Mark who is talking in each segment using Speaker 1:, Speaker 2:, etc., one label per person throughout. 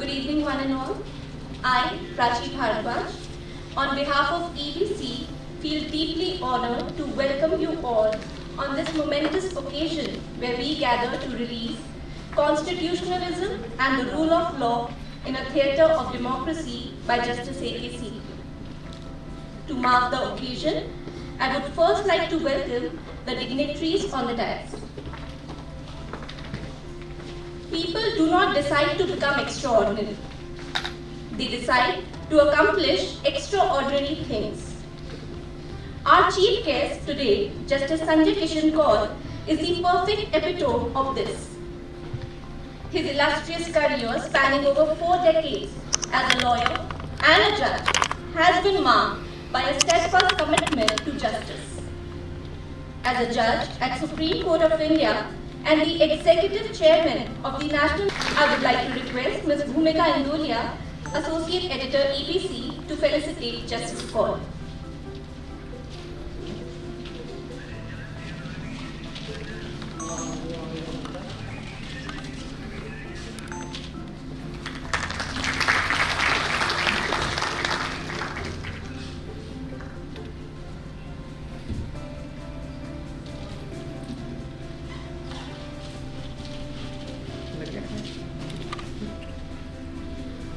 Speaker 1: Good evening, one and all. I, Prachi Bharadwaj, on behalf of EBC, feel deeply honored to welcome you all on this momentous occasion where we gather to release Constitutionalism and the Rule of Law in a Theatre of Democracy by Justice AK Sikri. To mark the occasion, I would first like to welcome the dignitaries on the dais. People do not decide to become extraordinary. They decide to accomplish extraordinary things. Our chief guest today, Justice Sanjay Kishan Kaur, is the perfect epitome of this. His illustrious career spanning over 4 decades as a lawyer and a judge has been marked by a steadfast commitment to justice. As a judge at Supreme Court of India and the Executive Chairman of the National, I would like to request Ms. Bhumika Indulia, Associate Editor EBC, to felicitate Justice Kaur.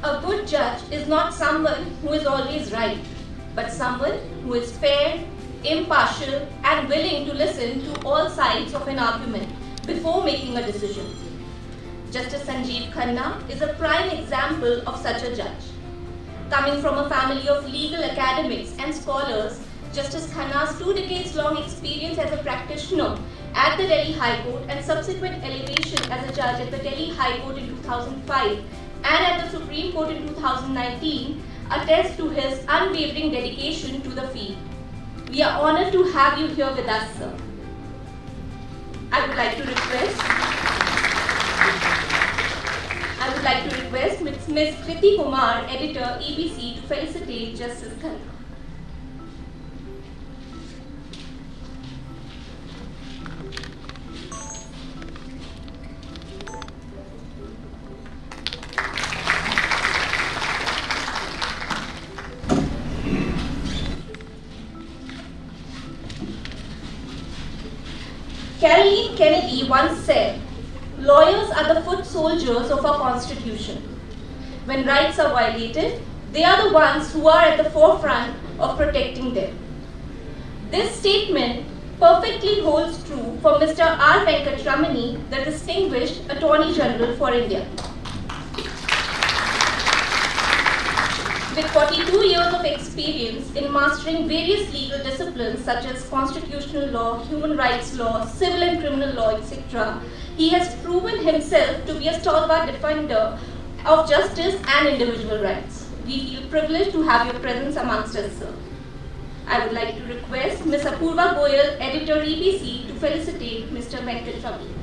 Speaker 1: A good judge is not someone who is always right, but someone who is fair, impartial, and willing to listen to all sides of an argument before making a decision. Justice Sanjeev Khanna is a prime example of such a judge. Coming from a family of legal academics and scholars, Justice Khanna's 2 decades-long experience as a practitioner at the Delhi High Court and subsequent elevation as a judge at the Delhi High Court in 2005 and at the Supreme Court in 2019 attest to his unwavering dedication to the field. We are honored to have you here with us, sir. I would like to request Ms. Kriti Kumar, Editor, EBC, to felicitate Justice Khanna. Caroline Kennedy once said, "Lawyers are the foot soldiers of our Constitution. When rights are violated, they are the ones who are at the forefront of protecting them." This statement perfectly holds true for Mr. R. Venkatramani, the distinguished Attorney General for India. With 42 years of experience in mastering various legal disciplines such as constitutional law, human rights law, civil and criminal law, etc., he has proven himself to be a stalwart defender of justice and individual rights. We feel privileged to have your presence amongst us, sir. I would like to request Ms. Apurva Goyal, Editor EBC, to felicitate Mr. Venkatramani.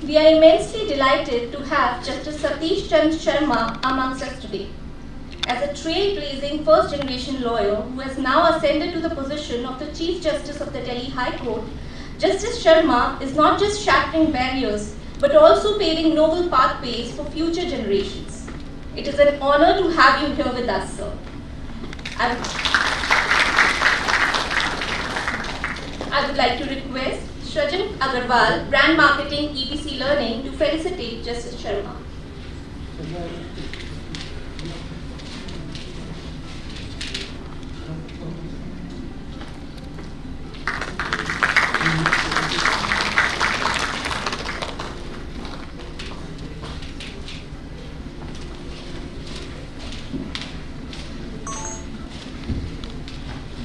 Speaker 1: We are immensely delighted to have Justice Satish Chand Sharma amongst us today. As a trailblazing first-generation lawyer who has now ascended to the position of the Chief Justice of the Delhi High Court, Justice Sharma is not just shattering barriers, but also paving noble pathways for future generations. It is an honor to have you here with us, sir. I would like to request Shrajan Agarwal, Brand Marketing, EBC Learning, to felicitate Justice Sharma.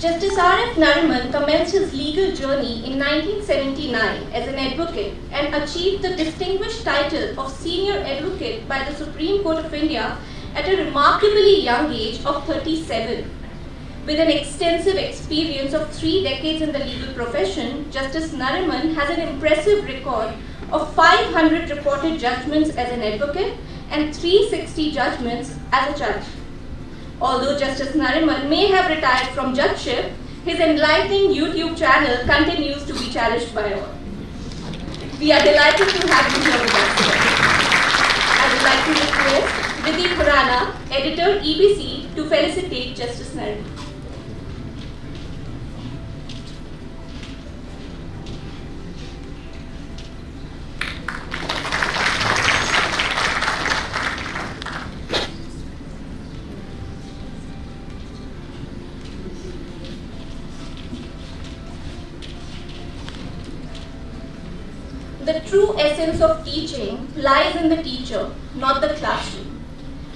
Speaker 1: Justice R.F. Nariman commenced his legal journey in 1979 as an advocate and achieved the distinguished title of Senior Advocate by the Supreme Court of India at a remarkably young age of 37. With an extensive experience of 3 decades in the legal profession, Justice Nariman has an impressive record of 500 reported judgments as an advocate and 360 judgments as a judge. Although Justice Nariman may have retired from judgeship, his enlightening YouTube channel continues to be cherished by all. We are delighted to have you here with us today. I would like to request Vidhi Khurana, editor EBC, to felicitate Justice Nariman. The true essence of teaching lies in the teacher, not the classroom.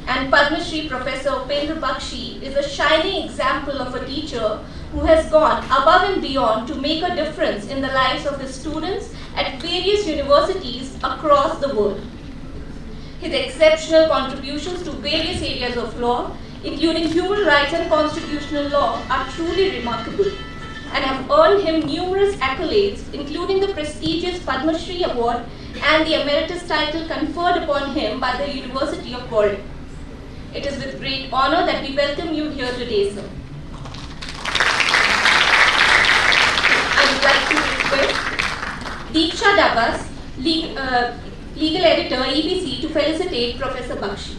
Speaker 1: And Padma Shri Professor Bakshi is a shining example of a teacher who has gone above and beyond to make a difference in the lives of his students at various universities across the world. His exceptional contributions to various areas of law, including human rights and constitutional law, are truly remarkable and have earned him numerous accolades, including the prestigious Padma Shri Award and the emeritus title conferred upon him by the University of Warwick. It is with great honor that we welcome you here today, sir. I would like to request Deeksha Dabas, legal editor, EBC, to felicitate Professor Bakshi.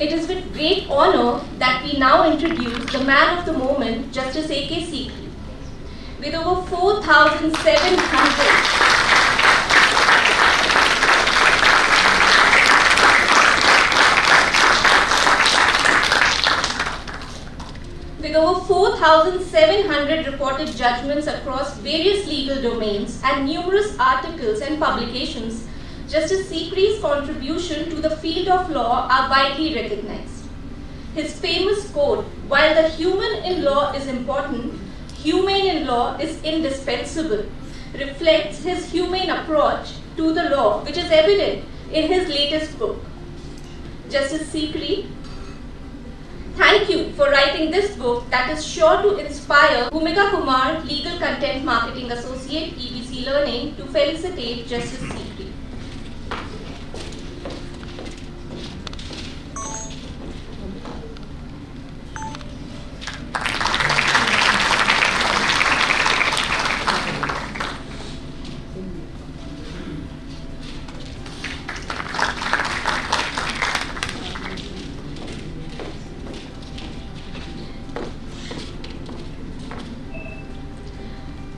Speaker 1: It is with great honor that we now introduce the man of the moment, Justice AK Sikri. With over 4,700 With over 4,700 reported judgments across various legal domains and numerous articles and publications, Justice Sikri's contribution to the field of law are widely recognized. His famous quote, "While the human in law is important, humane in law is indispensable," reflects his humane approach to the law, which is evident in his latest book. Justice Sikri, thank you for writing this book that is sure to inspire Bhumika Kumar, Legal Content Marketing Associate, EBC Learning, to felicitate Justice Sikri.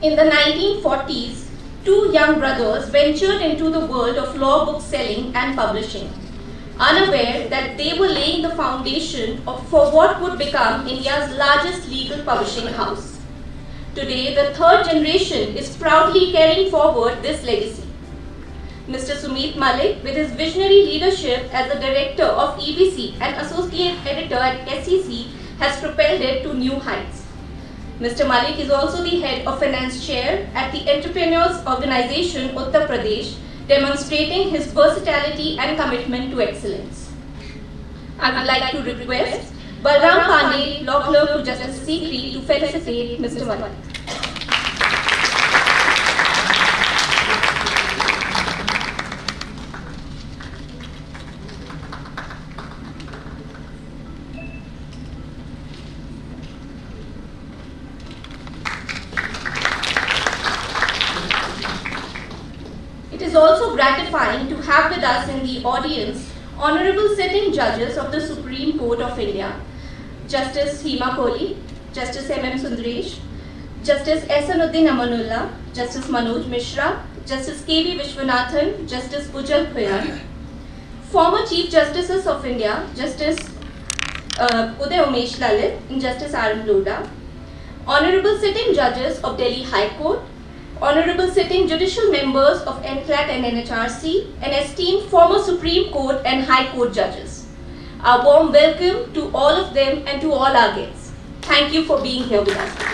Speaker 1: In the 1940s, two young brothers ventured into the world of law book selling and publishing, unaware that they were laying the foundation for what would become India's largest legal publishing house. Today, the third generation is proudly carrying forward this legacy. Mr. Sumit Malik, with his visionary leadership as the director of EBC and associate editor at SEC, has propelled it to new heights. Mr. Malik is also the head of finance chair at the Entrepreneurs Organization Uttar Pradesh, demonstrating his versatility and commitment to excellence. I would like to request Balram Pandey, law clerk to Justice Sikri, to felicitate Mr. Malik. It is is also gratifying to have with us in the audience Honorable Sitting Judges of the Supreme Court of India, Justice Hima Kohli, Justice M.M. Sundaresh, Justice Ehsanuddin Amanullah, Justice Manoj Mishra, Justice K.V. Vishwanathan, Justice Ujjal Khoyan, former Chief Justices of India, Justice Uday Umesh Lalit and Justice R.M. Lodha, Honorable Sitting Judges of Delhi High Court, Honorable Sitting Judicial Members of NCLAT and NHRC, and esteemed former Supreme Court and High Court Judges. A warm welcome to all of them and to all our guests. Thank you for being here with us today.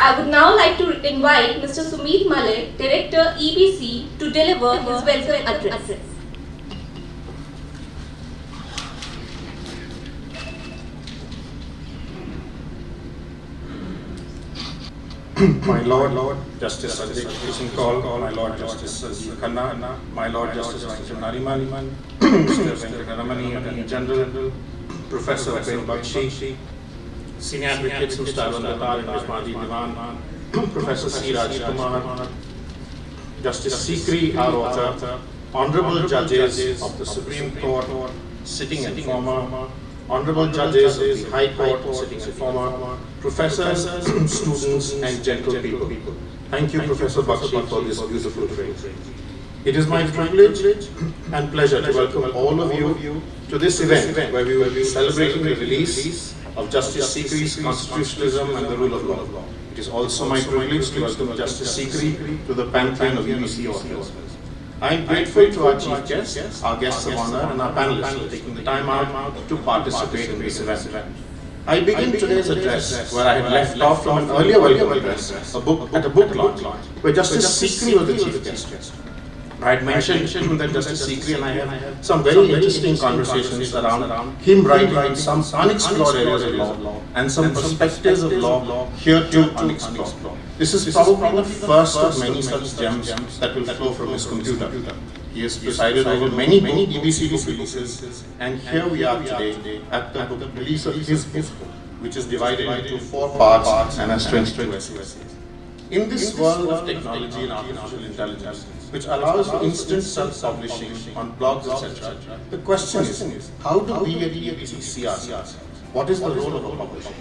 Speaker 1: I would now like to invite Mr. Sumit Malik, Director EBC, to deliver his welcome address.
Speaker 2: My Lord Justice AK Sikri, my Lord Justice Khanna, my Lord Justice Nariman, Mr. Nariman, General, Professor Bakshi, Senior Advocates Mr. Datar and Ms. Diwan, Professor C. Kumar, Justice Sikri, our author, Honorable Judges of the Supreme Court, sitting and former, Honorable Judges of the High Court, sitting and former, Professors, students and gentle people. Thank you, Professor Bakshi, for this beautiful phrase. It is my privilege and pleasure to welcome all of you to this event where we will be celebrating the release of Justice Sikri's Constitutionalism and the Rule of Law. It is also my privilege to welcome Justice Sikri to the pantheon of UBC authors. I am grateful to our chief guests, our guests of honor, and our panelists for taking the time out to participate in this event. I begin today's address where I had left off from an earlier welcome address, at a book launch, where Justice Sikri was the chief guest. I had mentioned that Justice Sikri and I had some very interesting conversations around him writing some unexplored areas of law and some perspectives of law here too unexplored. This is probably the first of many such gems that will flow from his computer. He has presided over many EBC book releases, and here we are today at the release of his book, which is divided into 4 parts and has 22 essays. In this world of technology and artificial intelligence, which allows instant self-publishing on blogs, etc., the question is, how do we at EBC see ourselves? What is the role of a publisher?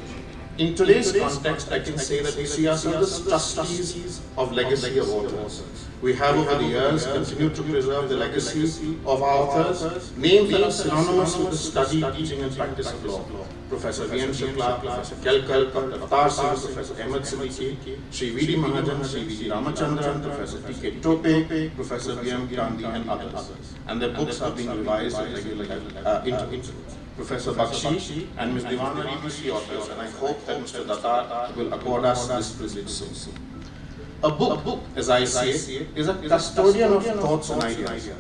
Speaker 2: In today's context, I can say that we see ourselves as trustees of legacy of authors. We have over the years continued to preserve the legacy of our authors, names that are synonymous with the study, teaching and practice of law. Professor V.M. Shukla, Professor Kelkar, Dr. Avatar Singh, Professor Ahmed Siddiqui, Sri V.D. Mahajan, Sri V.G. Ramachandran, Professor T.K. Tope, Professor V.M. Gandhi and others. And their books are being revised at regular intervals. Professor Bakshi and Ms. Diwan are EBC authors, and I hope that Mr. Datar will accord us this privilege soon. A book, as I say, is a custodian of thoughts and ideas.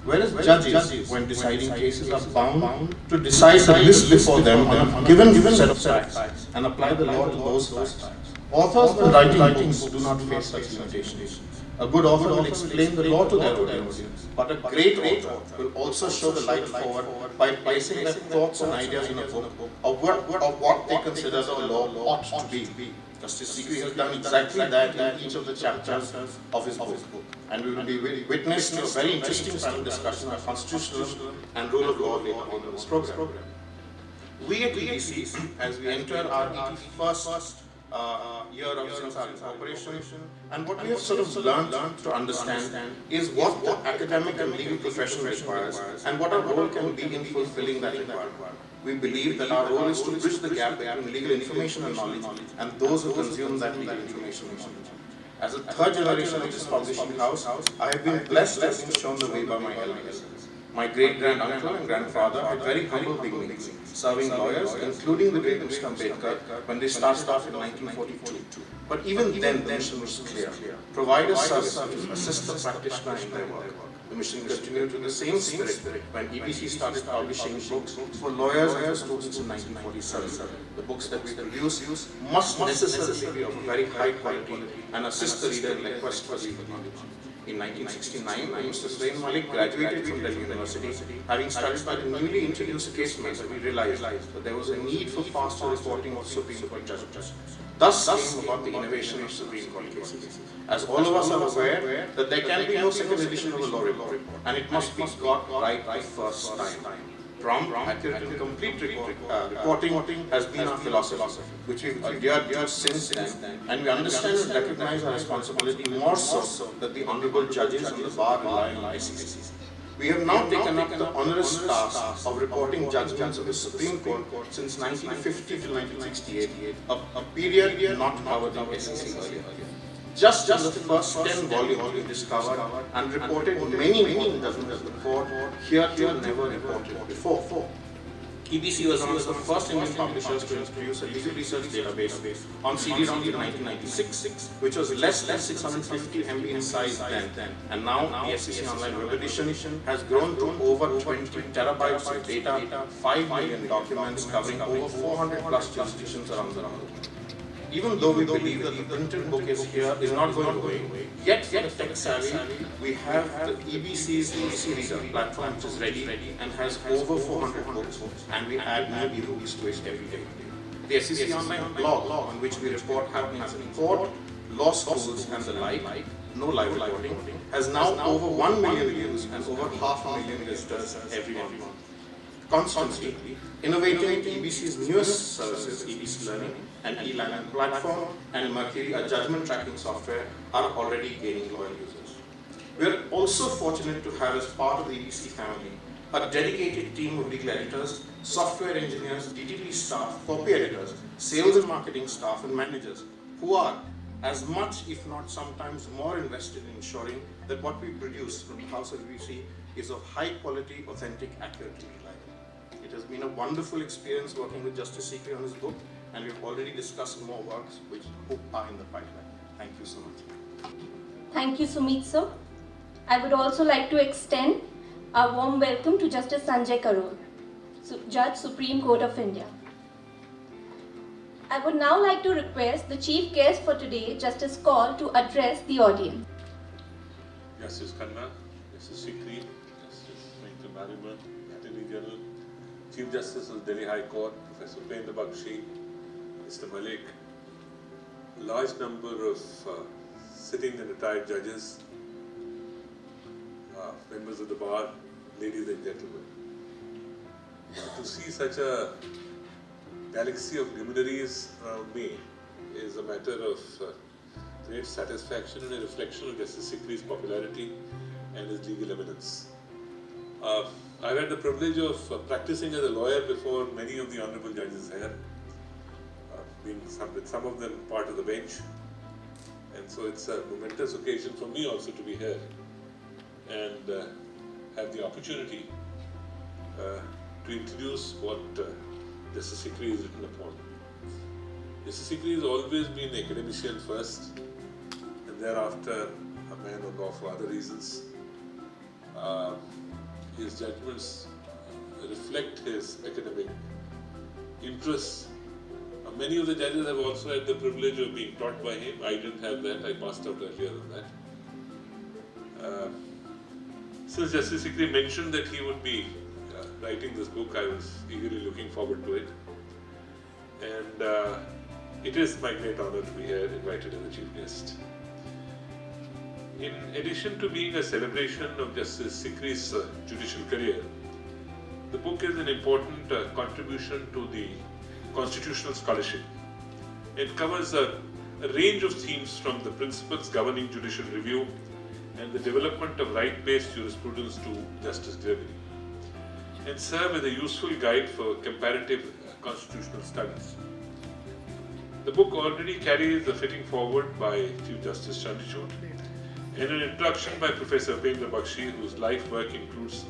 Speaker 2: Whereas judges, when deciding cases, are bound to decide the list before them on a given set of facts and apply the law to those facts. Authors, when writing books, do not face such limitations. A good author will explain the law to their audience, but a great author will also show the light forward by placing their thoughts and ideas in a book of what they consider the law ought to be. Justice Sikri has done exactly that in each of the chapters of his book. And we will be witness to a very interesting panel discussion on constitutionalism and rule of law later on in this program. We at EBC, as we enter our 81st year of since our incorporation, and what we have sort of learned to understand is what the academic and legal profession requires and what our role can be in fulfilling that requirement. We believe that our role is to bridge the gap between legal information and knowledge and those who consume that legal information and knowledge. As a third generation of this publishing house, I have been blessed to have been shown the way by my elders. My great-grand-uncle and grandfather had very humble beginnings, serving lawyers, including the great Mr. Ambedkar, when they started off in 1942. But even then, the mission was clear: provide a service to assist the practitioner in their work. The mission continued with the same spirit when EBC started publishing books for lawyers and for students in 1947. The books that we produce must necessarily be of a very high quality and assist the reader in their quest for legal knowledge. In 1969, Mr. Swain Malik graduated from Delhi University, having studied by the newly introduced case method. We realized that there was a need for faster reporting of Supreme Court judgments. Thus came about the innovation of Supreme Court cases. As all of us are aware that there can be no second edition of a law report, and it must be got right the first time. Prompt, accurate and complete reporting has been our philosophy, which we've adhered to since then, and we understand and recognize our responsibility more so that the honourable judges on the bar rely on SEC. We have now taken up the onerous task of reporting judgments of the Supreme Court since 1950 to 1968, a period not covered in SEC earlier. Just in the first 10 volumes we discovered and reported many judgments of the court hereto never reported before. EBC was one of the first Indian publishers to introduce a legal research database on CD-ROMs in 1996, which was less than 650 MB in size then, and now the SEC Online Web Edition has grown to over 20 terabytes of data, 5 million documents covering over 400 plus jurisdictions around the world. Even though we believe that the printed book is not going away, yet for the tech savvy, we have the EBC's EBC Reader platform, which is ready and has over 400 books, and we add new e-books to it every day. The SEC Online blog, on which we report happenings in court, law schools and the like, no live reporting, has now over 1 million views and over 500,000 visitors every month. Constantly innovating EBC's newest services, EBC Learning and e-learning platform and Mercury, a judgment tracking software, are already gaining loyal users. We are also fortunate to have as part of the EBC family a dedicated team of legal editors, software engineers, DTP staff, copy editors, sales and marketing staff and managers who are as much, if not sometimes more, invested in ensuring that what we produce from the house of EBC is of high quality, authentic, accurate, and reliable. It has been a wonderful experience working with Justice Sikri on his book, and we've already discussed more works which are in the pipeline. Thank you so much.
Speaker 1: Thank you, Sumit sir. I would also like to extend a warm welcome to Justice Sanjay Karol, Judge, Supreme Court of India. I would now like to request the chief guest for today, Justice Kaul, to address the audience.
Speaker 3: Justice Khanna, Justice Sikri, Justice Nariman, Attorney General, Chief Justice of Delhi High Court, Professor Bakshi, Mr. Malik, a large number of sitting and retired judges, members of the bar, ladies and gentlemen. To see such a galaxy of luminaries around me is a matter of great satisfaction and a reflection of Justice Sikri's popularity and his legal eminence. I've had the privilege of practicing as a lawyer before many of the honorable judges here, being with some of them part of the bench, and so it's a momentous occasion for me also to be here and have the opportunity to introduce what Justice Sikri is written upon. Justice Sikri has always been an academician first, and thereafter a man of law for other reasons. His judgments reflect his academic interests. Many of the judges have also had the privilege of being taught by him. I didn't have that, I passed out earlier than that. Since Justice Sikri mentioned that he would be writing this book, I was eagerly looking forward to it. And it is my great honor to be here, invited as a chief guest. In addition to being a celebration of Justice Sikri's judicial career, the book is an important contribution to the constitutional scholarship. It covers a range of themes from the principles governing judicial review and the development of right-based jurisprudence to justice delivery, and serve as a useful guide for comparative constitutional studies. The book already carries a fitting forward by Chief Justice Chandrachud and an introduction by Professor Bakshi, whose life work includes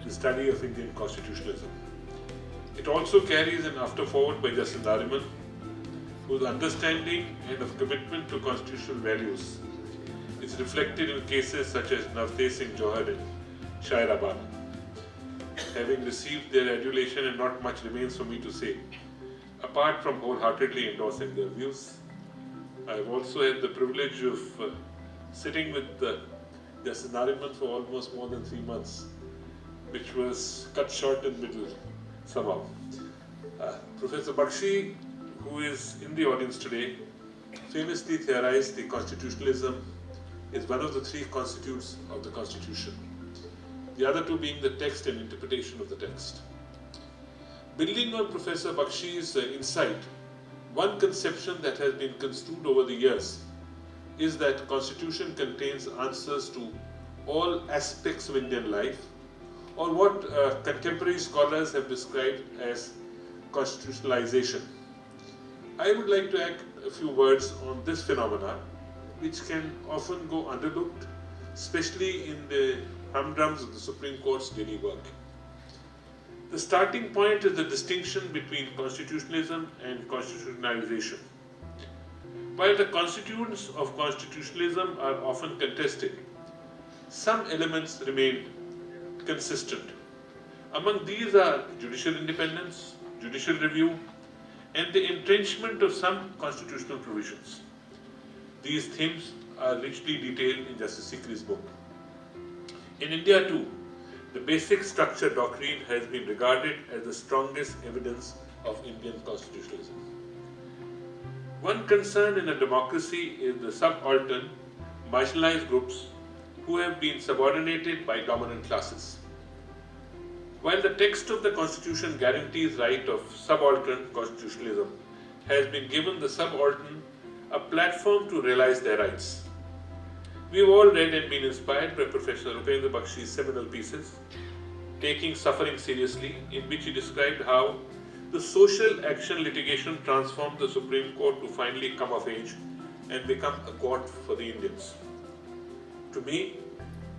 Speaker 3: the study of Indian constitutionalism. It also carries an afterforward by Justice Nariman, whose understanding and of commitment to constitutional values is reflected in cases such as Navtej Singh Johar and Shairabad. Having received their adulation, and not much remains for me to say, apart from wholeheartedly endorsing their views. I have also had the privilege of sitting with Justice Nariman for almost more than 3 months, which was cut short in the middle somehow. Professor Bakshi, who is in the audience today, famously theorized the constitutionalism is one of the three constitutes of the Constitution, the other two being the text and interpretation of the text. Building on Professor Bakshi's insight, one conception that has been construed over the years is that Constitution contains answers to all aspects of Indian life, or what contemporary scholars have described as constitutionalization. I would like to add a few words on this phenomena, which can often go underlooked, especially in the humdrums of the Supreme Court's daily work. The starting point is the distinction between constitutionalism and constitutionalization. While the constituents of constitutionalism are often contested, some elements remain consistent. Among these are judicial independence, judicial review, and the entrenchment of some constitutional provisions. These themes are richly detailed in Justice Sikri's book. In India too, the basic structure doctrine has been regarded as the strongest evidence of Indian constitutionalism. One concern in a democracy is the subaltern, marginalized groups who have been subordinated by dominant classes. While the text of the Constitution guarantees right of subaltern constitutionalism, has been given the subaltern a platform to realize their rights. We have all read and been inspired by Professor Upendra Bakshi's seminal pieces, Taking Suffering Seriously, in which he described how the social action litigation transformed the Supreme Court to finally come of age and become a court for the Indians. To me,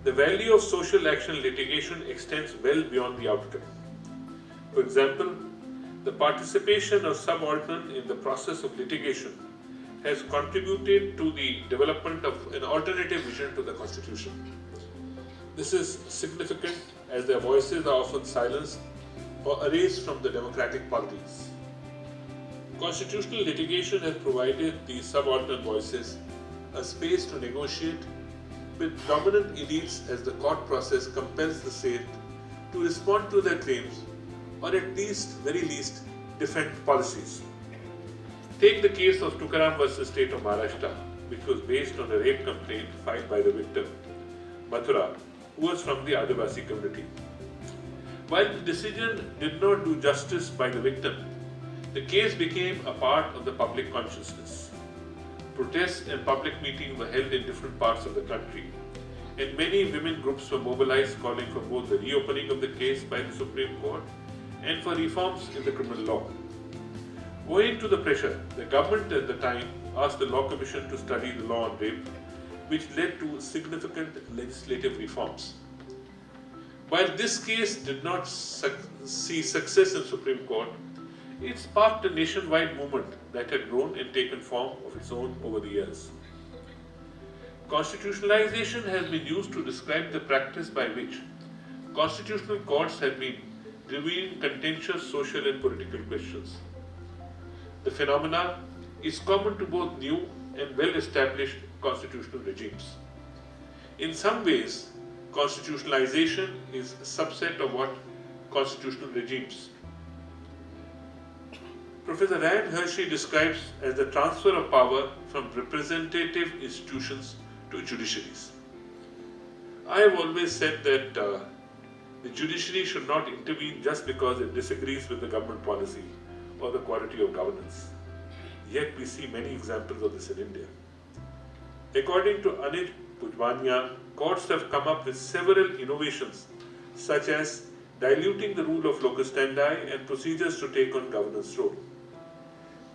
Speaker 3: the value of social action litigation extends well beyond the outcome. For example, the participation of subaltern in the process of litigation has contributed to the development of an alternative vision to the Constitution. This is significant as their voices are often silenced or erased from the democratic polities. Constitutional litigation has provided these subaltern voices a space to negotiate with dominant elites as the court process compels the state to respond to their claims or at least, very least, defend policies. Take the case of Tukaram versus State of Maharashtra, which was based on a rape complaint filed by the victim, Mathura, who was from the Adivasi community. While the decision did not do justice by the victim, the case became a part of the public consciousness. Protests and public meetings were held in different parts of the country, and many women groups were mobilized calling for both the reopening of the case by the Supreme Court and for reforms in the criminal law. Owing to the pressure, the government at the time asked the Law Commission to study the law on rape, which led to significant legislative reforms. While this case did not see success in Supreme Court, it sparked a nationwide movement that had grown and taken form of its own over the years. Constitutionalization has been used to describe the practice by which constitutional courts have been reviewing contentious social and political questions. The phenomena is common to both new and well-established constitutional regimes. In some ways, constitutionalization is a subset of what constitutional regimes. Professor Rand Hershey describes as the transfer of power from representative institutions to judiciaries. I have always said that the judiciary should not intervene just because it disagrees with the government policy or the quality of governance. Yet we see many examples of this in India. According to Anuj Pujwania, courts have come up with several innovations such as diluting the rule of locus standi and procedures to take on governance role.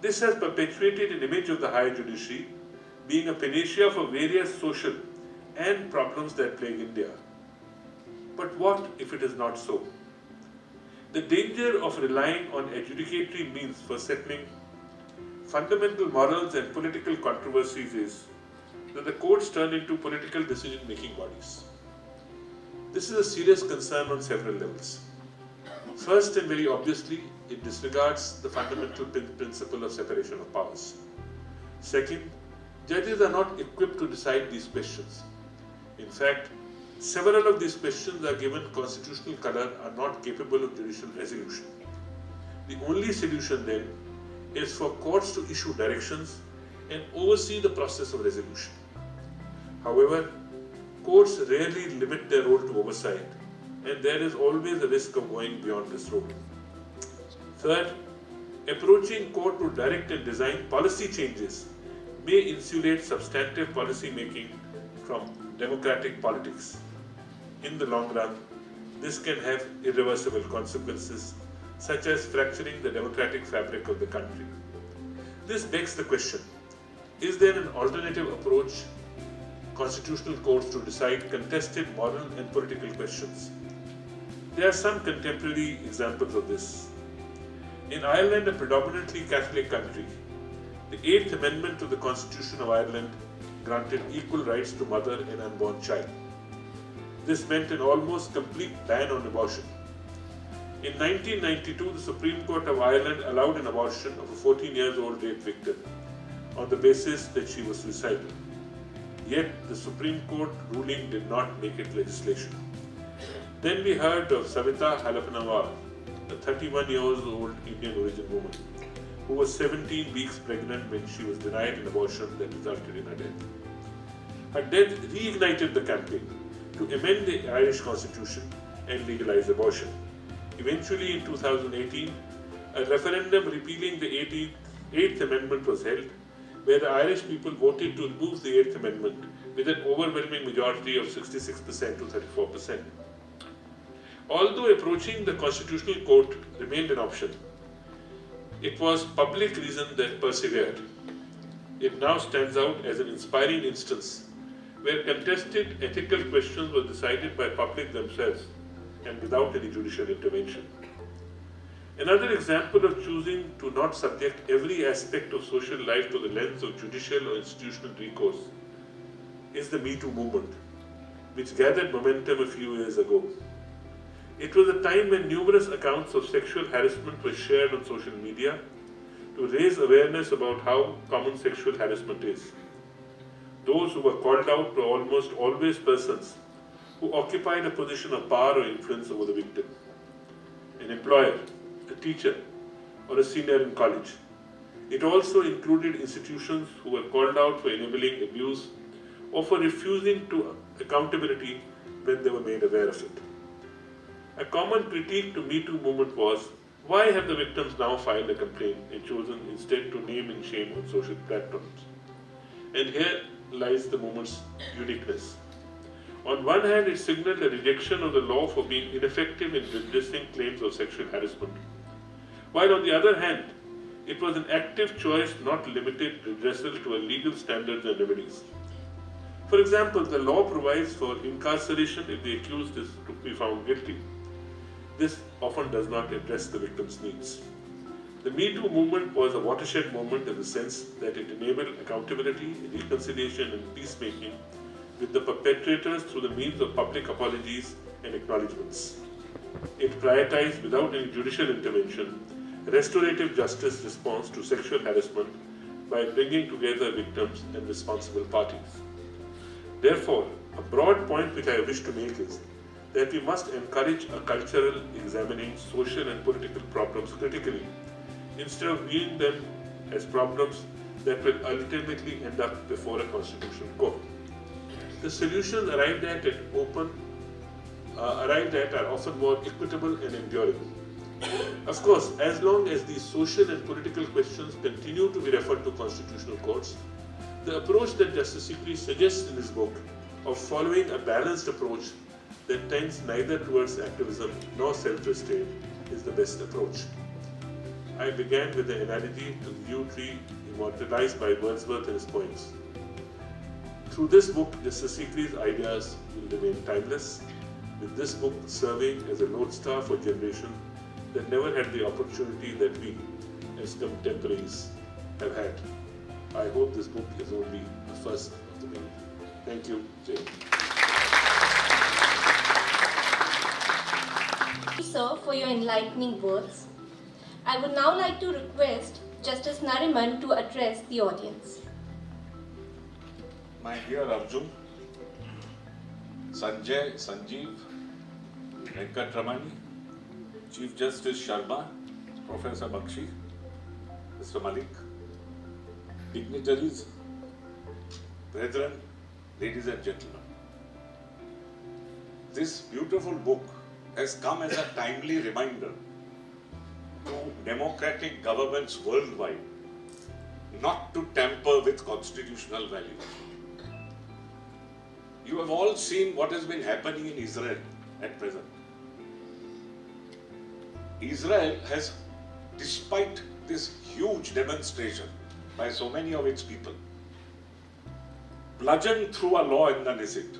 Speaker 3: This has perpetuated an image of the higher judiciary being a panacea for various social and problems that plague India. But what if it is not so? The danger of relying on adjudicatory means for settling fundamental morals and political controversies is that the courts turn into political decision-making bodies. This is a serious concern on several levels. First and very obviously, it disregards the fundamental principle of separation of powers. Second, judges are not equipped to decide these questions. In fact, several of these questions are given constitutional color are not capable of judicial resolution. The only solution then is for courts to issue directions and oversee the process of resolution. However, courts rarely limit their role to oversight, and there is always a risk of going beyond this role. Third, approaching court to direct and design policy changes may insulate substantive policy making from democratic politics. In the long run, this can have irreversible consequences, such as fracturing the democratic fabric of the country. This begs the question, is there an alternative approach constitutional courts to decide contested moral and political questions? There are some contemporary examples of this. In Ireland, a predominantly Catholic country, the 8th Amendment to the Constitution of Ireland granted equal rights to mother and unborn child. This meant an almost complete ban on abortion. In 1992, the Supreme Court of Ireland allowed an abortion of a 14-year-old rape victim on the basis that she was suicidal. Yet, the Supreme Court ruling did not make it legislation. Then we heard of Savita Halappanavar, a 31-year-old Indian origin woman, who was 17 weeks pregnant when she was denied an abortion that resulted in her death. Her death reignited the campaign to amend the Irish Constitution and legalize abortion. Eventually, in 2018, a referendum repealing the 8th Amendment was held, where the Irish people voted to remove the 8th Amendment with an overwhelming majority of 66% to 34%. Although approaching the Constitutional Court remained an option, it was public reason that persevered. It now stands out as an inspiring instance where contested ethical questions were decided by public themselves and without any judicial intervention. Another example of choosing to not subject every aspect of social life to the lens of judicial or institutional recourse is the Me Too movement, which gathered momentum a few years ago. It was a time when numerous accounts of sexual harassment were shared on social media to raise awareness about how common sexual harassment is. Those who were called out were almost always persons who occupied a position of power or influence over the victim. An employer, a teacher, or a senior in college. It also included institutions who were called out for enabling abuse or for refusing to accountability when they were made aware of it. A common critique to Me Too movement was, why have the victims now filed a complaint and chosen instead to name and shame on social platforms? And here lies the movement's uniqueness. On one hand, it signaled a rejection of the law for being ineffective in redressing claims of sexual harassment, while on the other hand, it was an active choice not limited redressal to a legal standards and remedies. For example, the law provides for incarceration if the accused is to be found guilty. This often does not address the victim's needs. The Me Too movement was a watershed moment in the sense that it enabled accountability, reconciliation, and peacemaking with the perpetrators through the means of public apologies and acknowledgements. It prioritized, without any judicial intervention, restorative justice response to sexual harassment by bringing together victims and responsible parties. Therefore, a broad point which I wish to make is that we must encourage a cultural examining social and political problems critically, instead of viewing them as problems that will ultimately end up before a constitutional court. The solutions arrived at are often more equitable and enduring. Of course, as long as these social and political questions continue to be referred to constitutional courts, the approach that Justice Sikri suggests in his book of following a balanced approach that tends neither towards activism nor self-restraint is the best approach. I began with the analogy to the yew tree immortalized by Wordsworth in his poems. Through this book, Justice Sikri's ideas will remain timeless, with this book serving as a lodestar for generations that never had the opportunity that we, as contemporaries, have had. I hope this book is only the first of the many. Thank you, Jay.
Speaker 1: Thank you, sir, for your enlightening words. I would now like to request Justice Nariman to address the audience.
Speaker 4: My dear Arjun, Sanjay, Sanjeev, Venkatramani, Chief Justice Sharma, Professor Bakshi, Mr. Malik,
Speaker 3: dignitaries, brethren, ladies and gentlemen. This beautiful book has come as a timely reminder to democratic governments worldwide not to tamper with constitutional values. You have all seen what has been happening in Israel at present. Israel has, despite this huge demonstration by so many of its people, bludgeoned through a law in the Knesset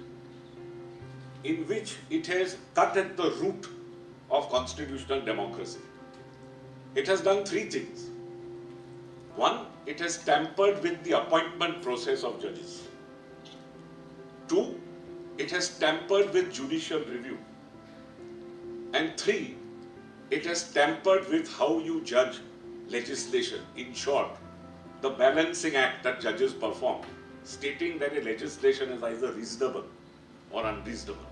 Speaker 3: in which it has cut at the root of constitutional democracy. It has done three things. One, it has tampered with the appointment process of judges. Two, it has tampered with judicial review. And three, it has tampered with how you judge legislation. In short, the balancing act that judges perform, stating that a legislation is either reasonable or unreasonable.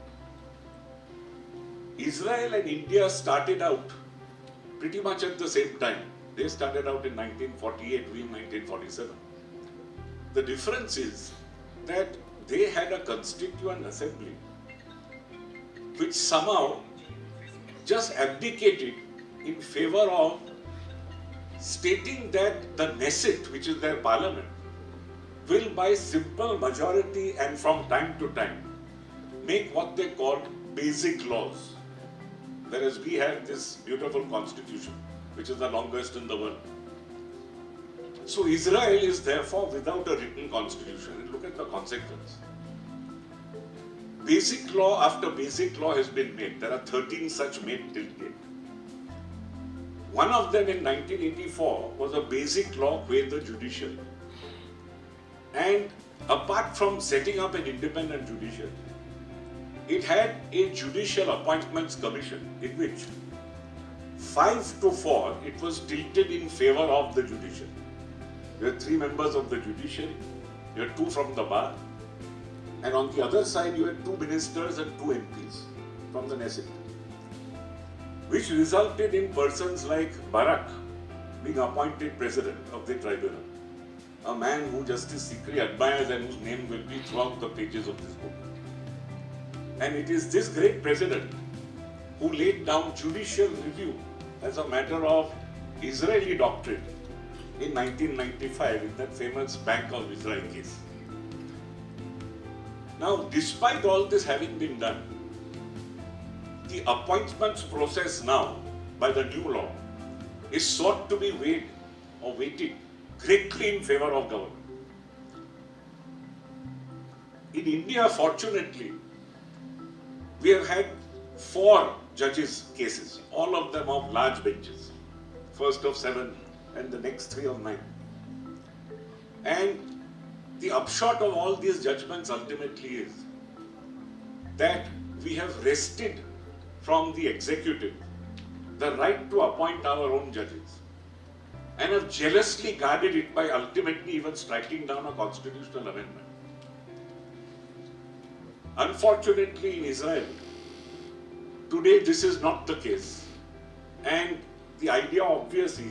Speaker 3: Israel and India started out pretty much at the same time. They started out in 1948, we in 1947. The difference is that they had a constituent assembly which somehow just abdicated in favor of stating that the Knesset, which is their parliament, will by simple majority and from time to time make what they call basic laws. Whereas we have this beautiful constitution, which is the longest in the world. So Israel is therefore without a written constitution. And look at the consequence. Basic law after basic law has been made. There are 13 such made till date. One of them in 1984 was a basic law with the judiciary. And apart from setting up an independent judiciary, it had a judicial appointments commission in which 5-4 it was tilted in favor of the judiciary. You had 3 members of the judiciary, you had 2 from the bar, and on the other side you had 2 ministers and 2 MPs from the Knesset, which resulted in persons like Barak being appointed president of the tribunal, a man who Justice Sikri admires and whose name will be throughout the pages of this book. And it is this great president who laid down judicial review as a matter of Israeli doctrine in 1995 in that famous Bank of Israel case. Now, despite all this having been done, the appointments process now by the new law is sought to be weighted greatly in favor of government. In India, fortunately, we have had 4 judges' cases, all of them of large benches, first of 7 and the next 3 of 9. And the upshot of all these judgments ultimately is that we have wrested from the executive the right to appoint our own judges and have jealously guarded it by ultimately even striking down a constitutional amendment. Unfortunately, in Israel, today this is not the case. And the idea obviously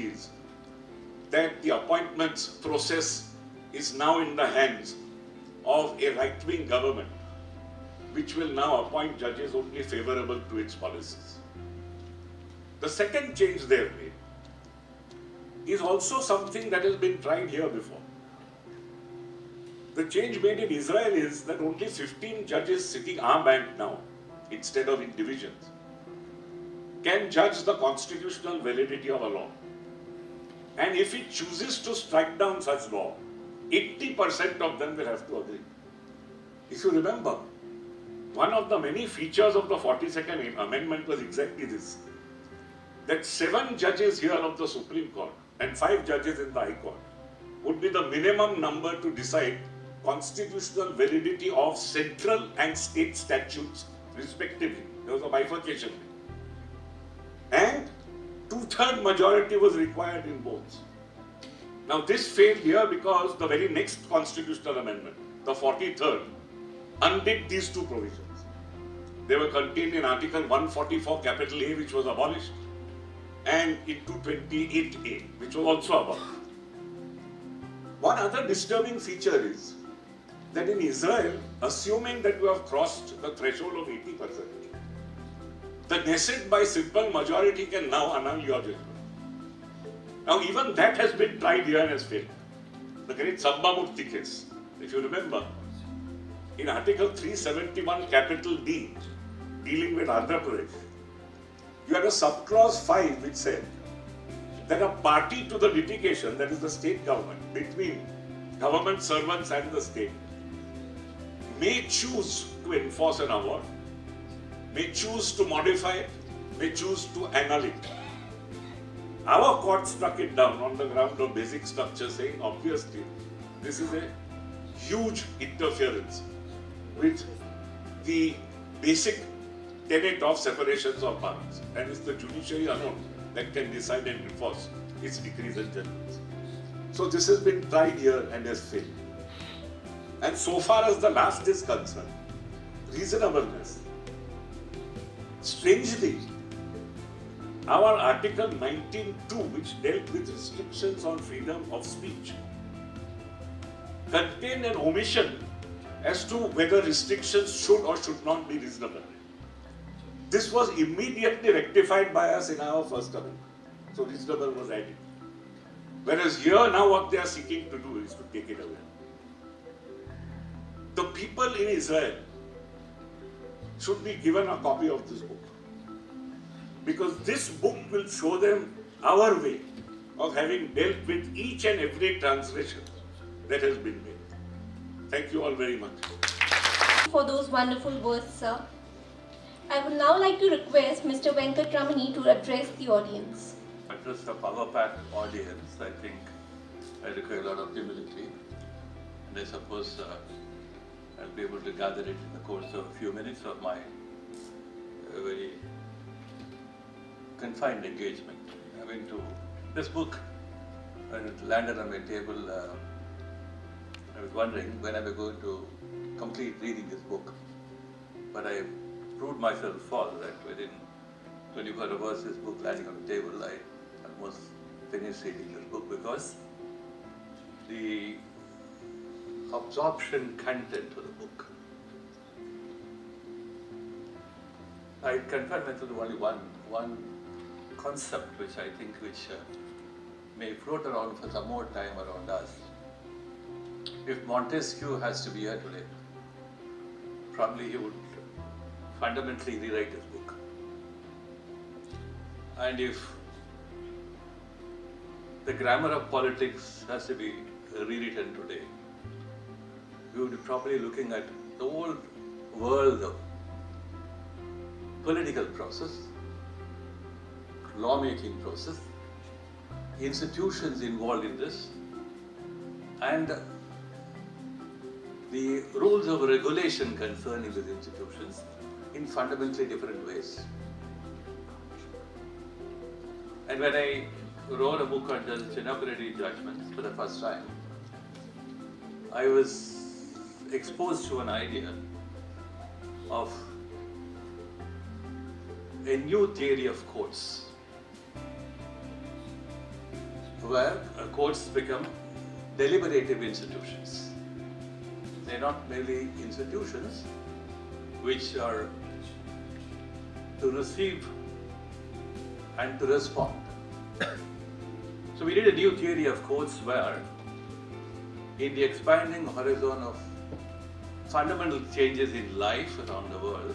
Speaker 3: is that the appointments process is now in the hands of a right-wing government, which will now appoint judges only favorable to its policies. The second change they have made is also something that has been tried here before. The change made in Israel is that only 15 judges sitting en banc now, instead of in divisions, can judge the constitutional validity of a law. And if it chooses to strike down such law, 80% of them will have to agree. If you remember, one of the many features of the 42nd Amendment was exactly this, that 7 judges here of the Supreme Court and 5 judges in the High Court would be the minimum number to decide constitutional validity of central and state statutes respectively. There was a bifurcation. And 2/3 majority was required in both. Now this failed here because the very next constitutional amendment, the 43rd, undid these 2 provisions. They were contained in Article 144 capital A, which was abolished, and in 228A, which was also abolished. One other disturbing feature is that in Israel, assuming that you have crossed the threshold of 80%, the Knesset by simple majority can now annul your judgment. Now even that has been tried here and has failed. The great Sabbamurti case, if you remember, in Article 371 capital D, dealing with Andhra Pradesh, you had a subclause 5 which said that a party to the litigation, that is the state government, between government servants and the state, may choose to enforce an award, may choose to modify it, may choose to annul it. Our court struck it down on the ground of basic structure, saying obviously this is a huge interference with the basic tenet of separations of powers, and it's the judiciary alone that can decide and enforce its decrees and judgments. So this has been tried here and has failed. And so far as the last is concerned, reasonableness, strangely, our Article 19.2, which dealt with restrictions on freedom of speech, contained an omission as to whether restrictions should or should not be reasonable. This was immediately rectified by us in our first amendment. So reasonable was added. Whereas here now what they are seeking to do is to take it away. The people in Israel should be given a copy of this book, because this book will show them our way of having dealt with each and every transgression that has been made. Thank you all very much.
Speaker 1: For those wonderful words, sir. I would now like to request Mr. Venkatramani to address the audience.
Speaker 5: Address a power-packed audience, I think I require a lot of humility, and I suppose I'll be able to gather it in the course of a few minutes of my very confined engagement. I mean, to this book, when it landed on my table, I was wondering when I was going to complete reading this book, but I proved myself false that within 24 hours this book landing on the table, I almost finished reading this book, because the absorption content of the book, I confine myself to only one concept which I think may float around for some more time around us. If Montesquieu has to be here today, probably he would fundamentally rewrite his book. And if the grammar of politics has to be rewritten today, we would be probably looking at the whole world of political process, lawmaking process, institutions involved in this, and the rules of regulation concerning these institutions in fundamentally different ways. And when I wrote a book on inappropriate judgments for the first time, I was exposed to an idea of a new theory of courts, where courts become deliberative institutions. They're not merely institutions which are to receive and to respond. So we did a new theory of courts where, in the expanding horizon of fundamental changes in life around the world,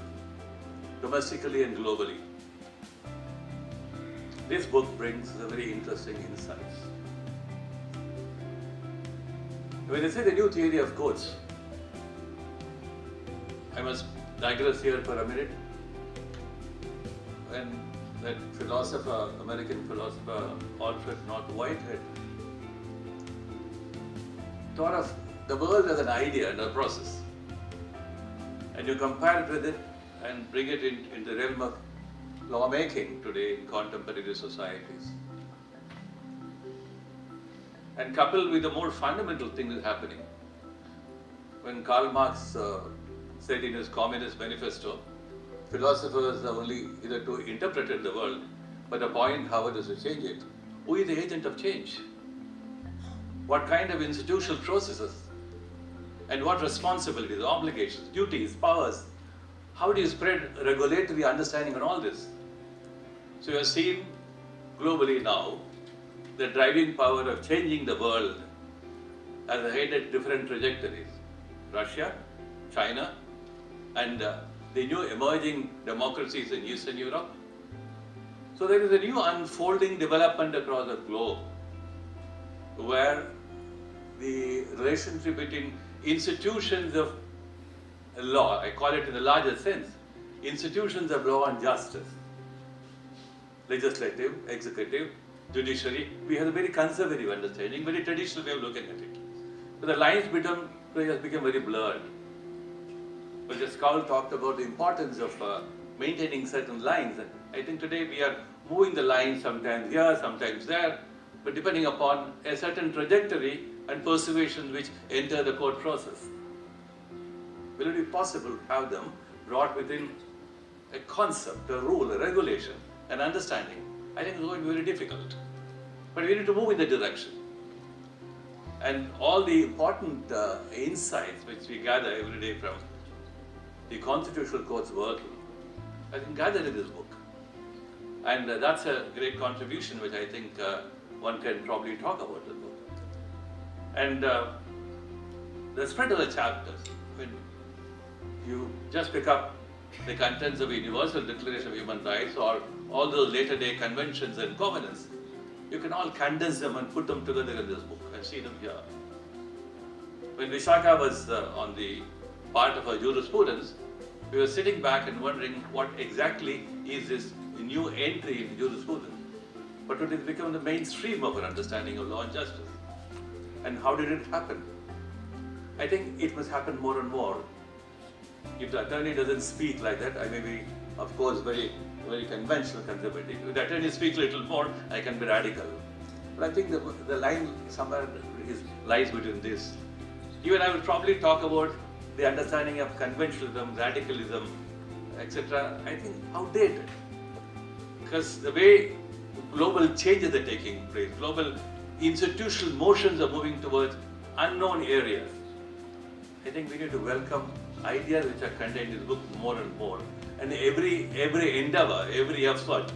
Speaker 5: domestically and globally, this book brings a very interesting insights. When I say the new theory of courts, I must digress here for a minute. When that philosopher, American philosopher Alfred North Whitehead, thought of the world as an idea and a process, and you compare it with it and bring it in the realm of lawmaking today in contemporary societies, and coupled with the more fundamental thing that's happening. When Karl Marx said in his Communist Manifesto, philosophers are only either to interpret the world, but the point how it is to change it. Who is the agent of change? what kind of institutional processes, and what responsibilities, obligations, duties, powers, how do you spread regulatory understanding on all this? So you are seeing globally now the driving power of changing the world has headed different trajectories. Russia, China, and the new emerging democracies in Eastern Europe. So there is a new unfolding development across the globe where the relationship between institutions of law, I call it in the larger sense, institutions of law and justice, legislative, executive, judiciary, we have a very conservative understanding, very traditional way of looking at it. But the lines become very blurred. But the scholar talked about the importance of maintaining certain lines. And I think today we are moving the lines sometimes here, sometimes there, but depending upon a certain trajectory and persuasions which enter the court process. Will it be possible to have them brought within a concept, a rule, a regulation, an understanding? I think it's going to be very difficult. But we need to move in that direction. And all the important insights which we gather every day from the Constitutional Court's work, I think gathered in this book. And that's a great contribution which I think one can probably talk about the book. And the spread of the chapters, when you just pick up the contents of the Universal Declaration of Human Rights or all those later day conventions and covenants, you can all condense them and put them together in this book and see them here. When Vishaka was on the part of her jurisprudence, we were sitting back and wondering what exactly is this new entry into jurisprudence. But it has become the mainstream of our understanding of law and justice. And how did it happen? I think it must happen more and more. If the attorney doesn't speak like that, I may be, of course, very conventional conservative. If the attorney speaks a little more, I can be radical. But I think the line somewhere lies between this. Even I will probably talk about the understanding of conventionalism, radicalism, etc. I think outdated. Because the way global changes are taking place, global institutional motions are moving towards unknown areas. I think we need to welcome ideas which are contained in the book more and more. And every endeavor, every effort,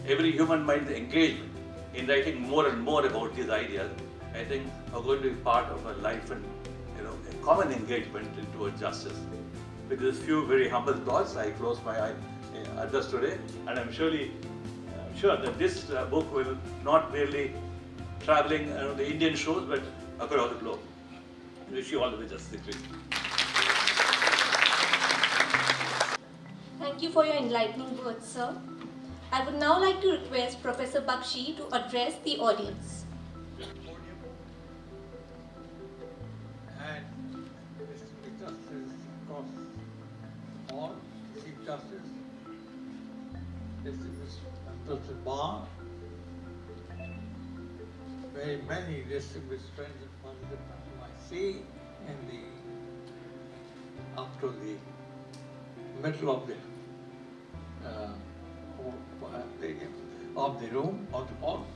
Speaker 5: every human mind's engagement in writing more and more about these ideas, I think are going to be part of a life and a common engagement towards justice. With these few very humble thoughts, I close my address today, and I'm sure that this book will not merely traveling the Indian shores, but across the globe. I wish you all the best, Justice Sikri.
Speaker 1: Thank you for your enlightening words, sir. I would now like to request Professor Bakshi to address the audience.
Speaker 6: And Mr. Justice, of course, all Chief Justice, Mr. Barr, very many distinguished friends and participants whom I see up to the middle of the room, of the hall.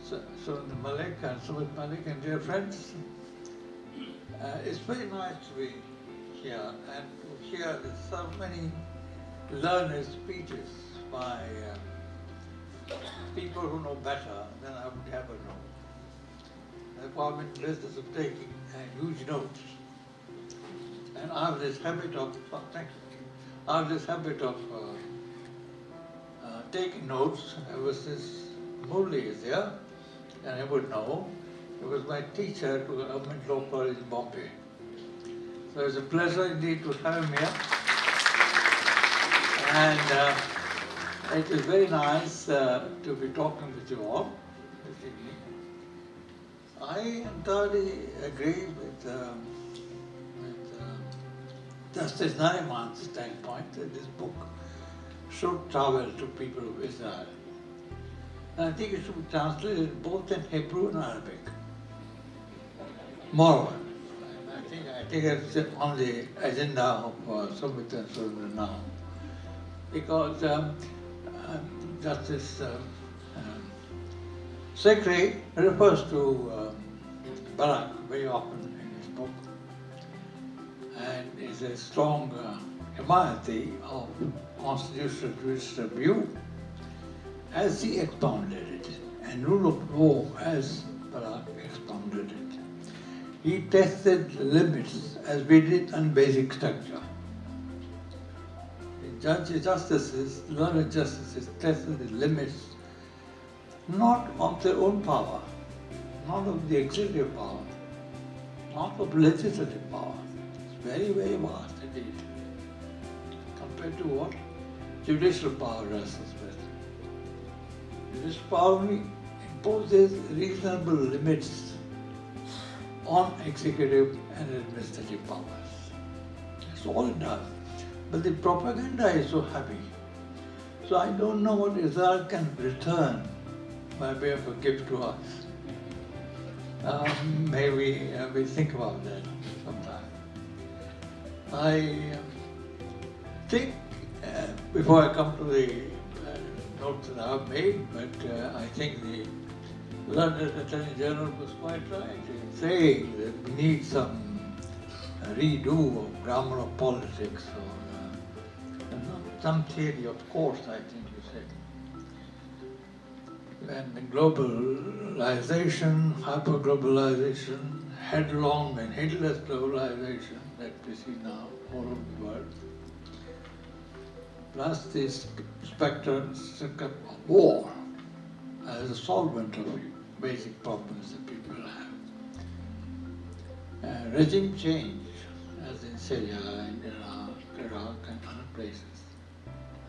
Speaker 6: So the Malik and Sumit Malik and dear friends, it's very nice to be here and to hear so many learned speeches by people who know better than I would ever know. Therefore, I'm in the business of taking huge notes. And I have this habit of, taking notes ever since Murli is there, and I would know. He was my teacher to Government Law College in Bombay. So it's a pleasure indeed to have him here. And it is very nice to be talking with you all this evening. I entirely agree with Justice Nariman's standpoint that this book should travel to people of Israel. And I think it should be translated both in Hebrew and Arabic. Moreover, I think it's on the agenda of Sumit and Surendra now. Because Justice Sikri refers to Barack very often in his book and is a strong humanity of constitutional judicial review as he expounded it, and rule of law as Barack expounded it. He tested the limits as we did on basic structure. The justices, learned justices tested the limits not of their own power, not of the executive power, not of legislative power. It's very, very vast indeed, compared to what judicial power wrestles with. Judicial power only imposes reasonable limits on executive and administrative powers. That's all it does. But the propaganda is so heavy. So I don't know what Israel can return by way of a gift to us. Maybe we think about that sometime. I think, before I come to the notes that I've made, but I think the London Attorney General was quite right in saying that we need some redo of grammar of politics or some theory of course, I think you said. And the globalization, hyper-globalization, headlong and heedless globalization that we see now all over the world, plus this specter of war as a solvent of basic problems that people have. Regime change, as in Syria and Iraq and other places,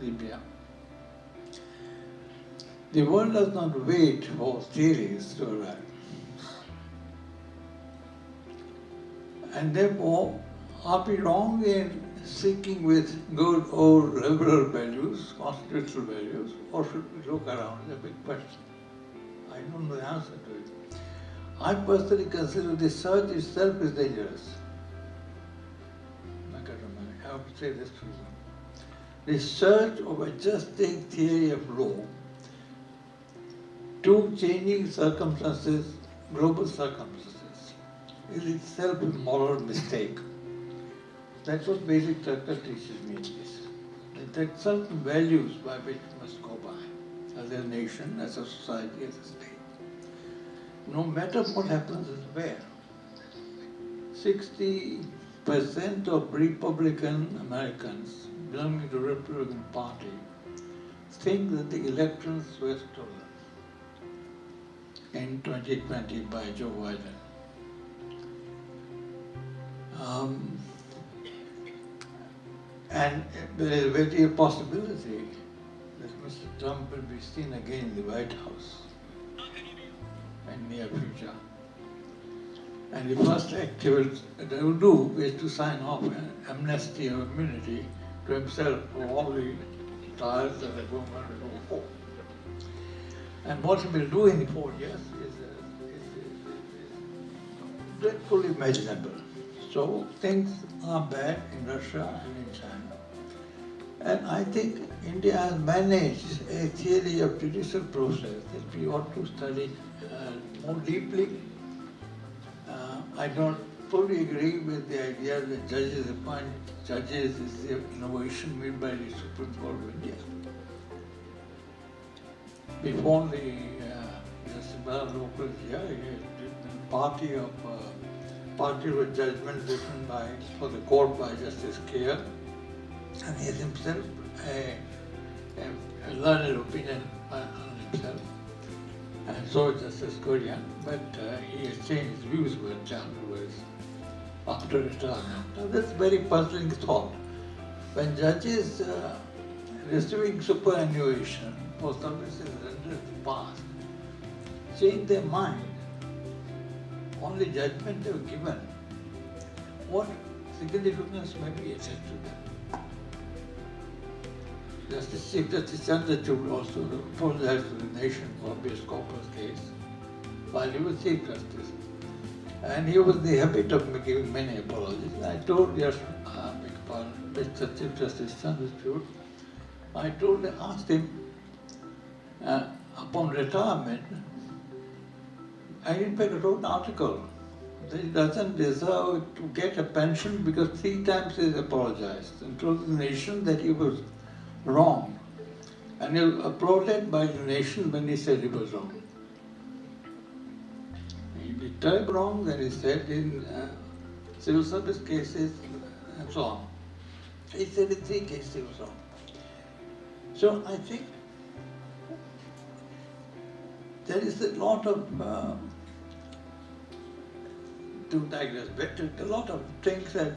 Speaker 6: Libya. The world does not wait for theories to arrive. And therefore, are we wrong in seeking with good old liberal values, constitutional values, or should we look around? It's a big question. I don't know the answer to it. I personally consider the search itself is dangerous. I have to say this to you. The search of adjusting theory of law to changing circumstances, global circumstances, is itself a moral mistake. That's what basic structure teaches me this. There are certain values by which we must go by, as a nation, as a society, as a state. No matter what happens elsewhere, 60% of Republican Americans belonging to the Republican Party think that the elections were stolen in 2020 by Joe Biden. And there is a very real possibility that Mr. Trump will be seen again in the White House in the near future. And the first act they will do is to sign off an amnesty or immunity to himself for all the trials that are going on before. And what he will do in the 4 years is dreadfully imaginable. So things are bad in Russia and in China. And I think India has managed a theory of judicial process that we ought to study more deeply. I don't fully agree with the idea that judges appoint judges is the innovation made by the Supreme Court of India. Before the Justice local here, party with judgment written for the court by Justice AK, and he is himself a learned opinion on himself. And so is Justice Korean, but he has changed his views with afterwards, after retirement. Now that's very puzzling thought. When judges receiving superannuation for services rendered in the past change their mind on the judgment they were given, what significance may be attached to them? Chief Justice Chandrachud also apologized to the nation for habeas corpus case while he was Chief Justice. And he was in the habit of giving many apologies. I told Mr. Chief Justice Chandrachud, asked him upon retirement I in fact wrote an article that he doesn't deserve to get a pension because 3 times he apologized and told the nation that he was wrong. And he was applauded by the nation when he said he was wrong. He did terribly wrong, then he said in civil service cases and so on. He said in 3 cases he was wrong. So I think there is a lot of, to digress better, a lot of things that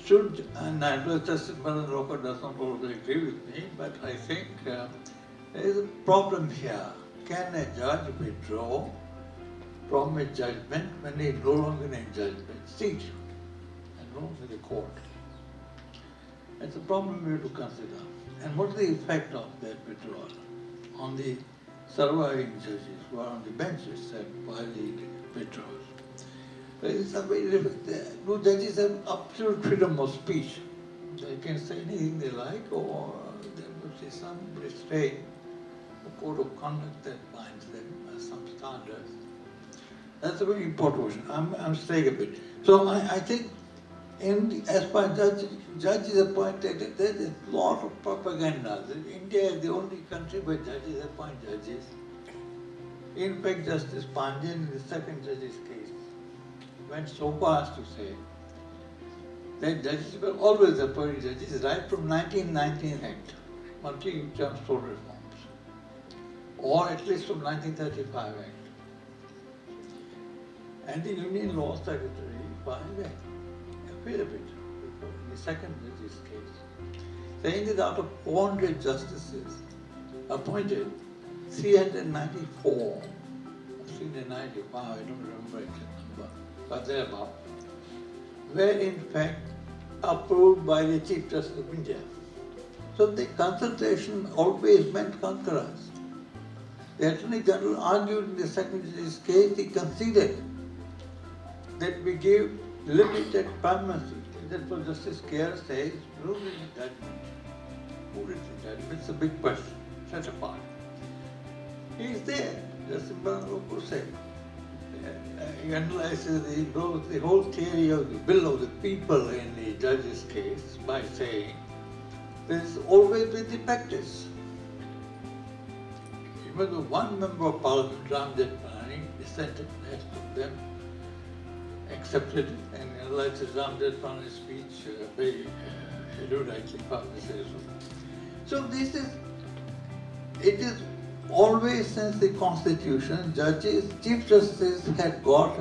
Speaker 6: should, and I know Justice Rocker does not always agree with me, but I think there is a problem here. Can a judge withdraw from a judgment when he is no longer in judgment seat and no longer in the court? It's a problem we have to consider. And what is the effect of that withdrawal on the surviving judges who are on the benches that violate withdrawals? No judges have absolute freedom of speech. They can say anything they like, or there must be some restraint, a code of conduct that binds them as some standards. That's a very important question. I'm staying a bit. So I think as far as judges appointed, there is a lot of propaganda. India is the only country where judges appoint judges. In fact, Justice Pandyan in the second judge's case went so far as to say that judges were always appointed judges right from 1919 Act, multi-term sole reforms, or at least from 1935 Act. And the Union Law Secretary filed an affidavit in the second judge's case, saying that out of 400 justices appointed, 394, or 395, I don't remember exact number, but thereabout, were in fact approved by the Chief Justice of India. So the consultation always meant concurrence. The Attorney General argued in the second judge's case, he conceded that we give limited primacy. That's what Justice Kerr says, who is the judgment? Who is the judgment? It's a big question, set apart. He is there, Justice Bangalore said. He analyzes the whole theory of the will of the people in the judge's case by saying there's always been the practice. Even though one member of Parliament, Ramjit Pranani, dissented, the rest of them accepted it and analyzed Ramjit Pranani's speech very eruditely, so this is, it is always since the Constitution, judges, Chief Justice had got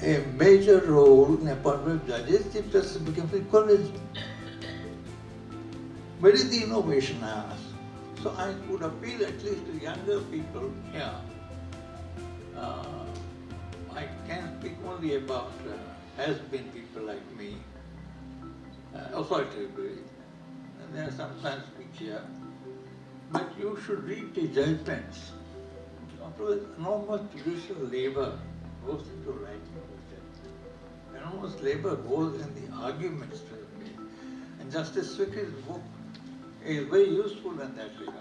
Speaker 6: a major role in appointment of judges. Chief Justice becomes equivalent. Where is the innovation, I ask? So I would appeal at least to younger people here. I can speak only about has-been people like me, authoritatively, and they sometimes speak here. But you should read the judgments. Enormous judicial labor goes into writing of them. Enormous labor goes in the arguments to be made. And Justice Sikri's book is very useful in that regard.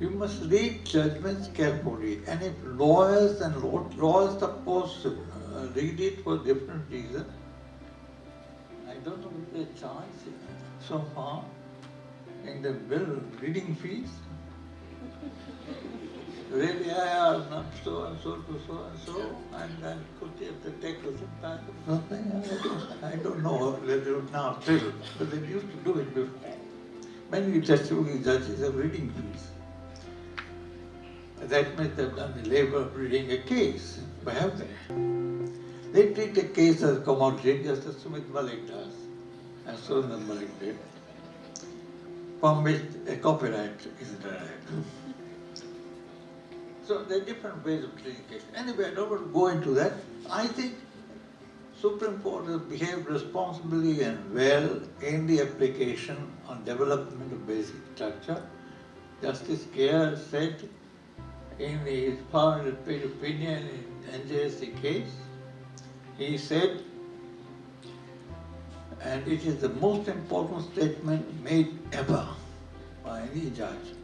Speaker 6: You must read judgments carefully, and if lawyers and lawyers supposed to read it for different reasons, I don't know if they charge so far in the bill reading fees. Really, I am not so and so to so and so, and then could you have to take some time or something? I don't know whether they do it now still, but they used to do it before. Many testimony judges have reading fees. That means they've done the labor of reading a case. Why have they? They treat a case as a commodity, just as Sumit Malik does, and Sundar Malik did, from which a copyright is derived. So there are different ways of treating cases. Anyway, I don't want to go into that. I think Supreme Court has behaved responsibly and well in the application on development of basic structure. Justice Kerr said in his 500-page opinion in NJSC case, he said, and it is the most important statement made ever by any judge,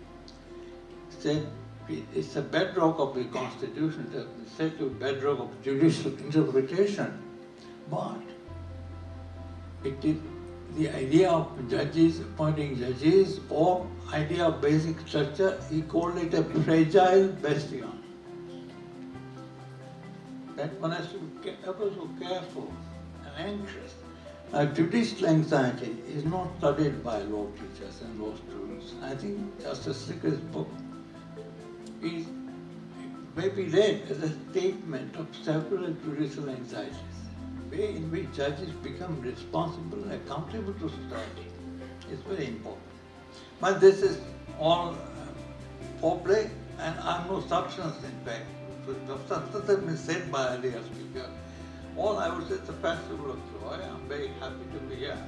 Speaker 6: said it's a bedrock of the Constitution, it's said to be bedrock of judicial interpretation, but it is the idea of judges, appointing judges, or idea of basic structure, he called it a fragile bastion. That one has to be ever so careful and anxious. Judicial anxiety is not studied by law teachers and law students. I think Justice Sikri's book is maybe read as a statement of several judicial anxieties, the way in which judges become responsible and accountable to society is very important. But this is all foreplay, and I have no substance in fact. The substance has been said by earlier speakers. All I would say is a festival of joy. I'm very happy to be here.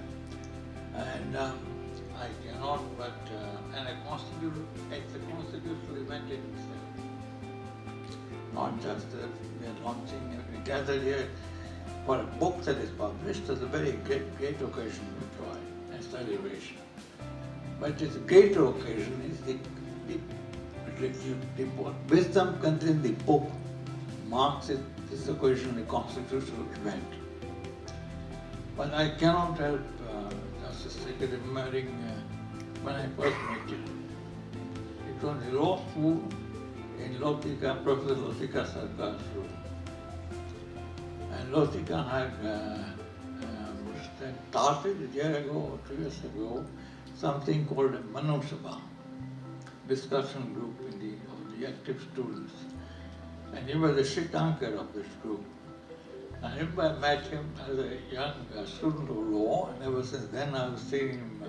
Speaker 6: And I cannot but, and it's a constitutional event in itself. Not just we are launching, we gathered here for a book that is published. It's a very great occasion of joy and celebration. But it's a greater occasion is the wisdom contained in the book marks it. This occasion a constitutional event. But I cannot help Justice Sikri remembering when I first met you. It was the law school in Lotika, Professor Lotika Sarkar's room. And Lotika had started a year ago or 2 years ago something called a Manu Sabha, discussion group of the active students. And he was the Sikh anchor of this group. I remember I met him as a young student of law, and ever since then I was seeing him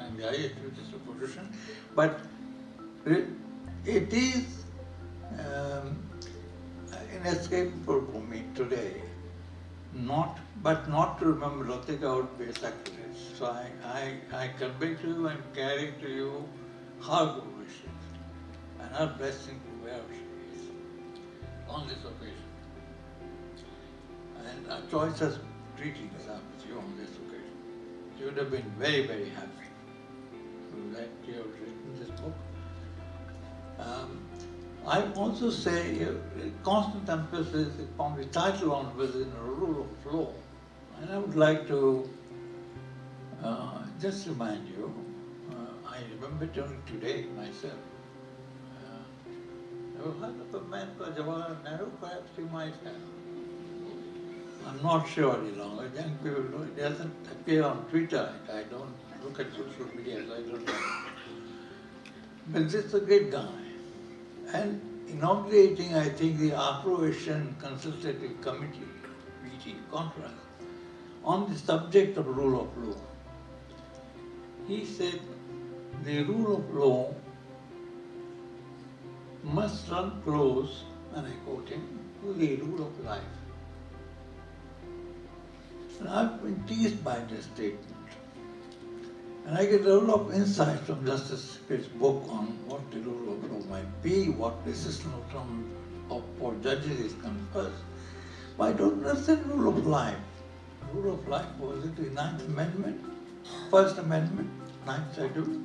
Speaker 6: in the judicial position. But it is inescapable for me today, not to remember Lotika would be a sacrilege. So I convey to you and carry to you her good wishes and her blessing to wherever she is on this occasion. And our choices greetings are with you on this occasion. You would have been very, very happy that you have written this book. I also say constant emphasis upon the title on was in the rule of law. And I would like to just remind you, I remember telling today myself, never heard of a man called Jawaharlal Nehru, perhaps you might have. I'm not sure any longer. Young people know it doesn't appear on Twitter. I don't look at social media, so I don't know. But this is a great guy. And inaugurating, I think, the Afro-Asian Consultative Committee meeting, conference, on the subject of rule of law. He said the rule of law must run close, and I quote him, to the rule of life. And I've been teased by this statement. And I get a lot of insight from Justice Sikri's book on what the rule of law might be, what decision for judges is comes first. But I don't understand rule of life. Rule of life, was it the 9th Amendment? First Amendment, 9th Schedule?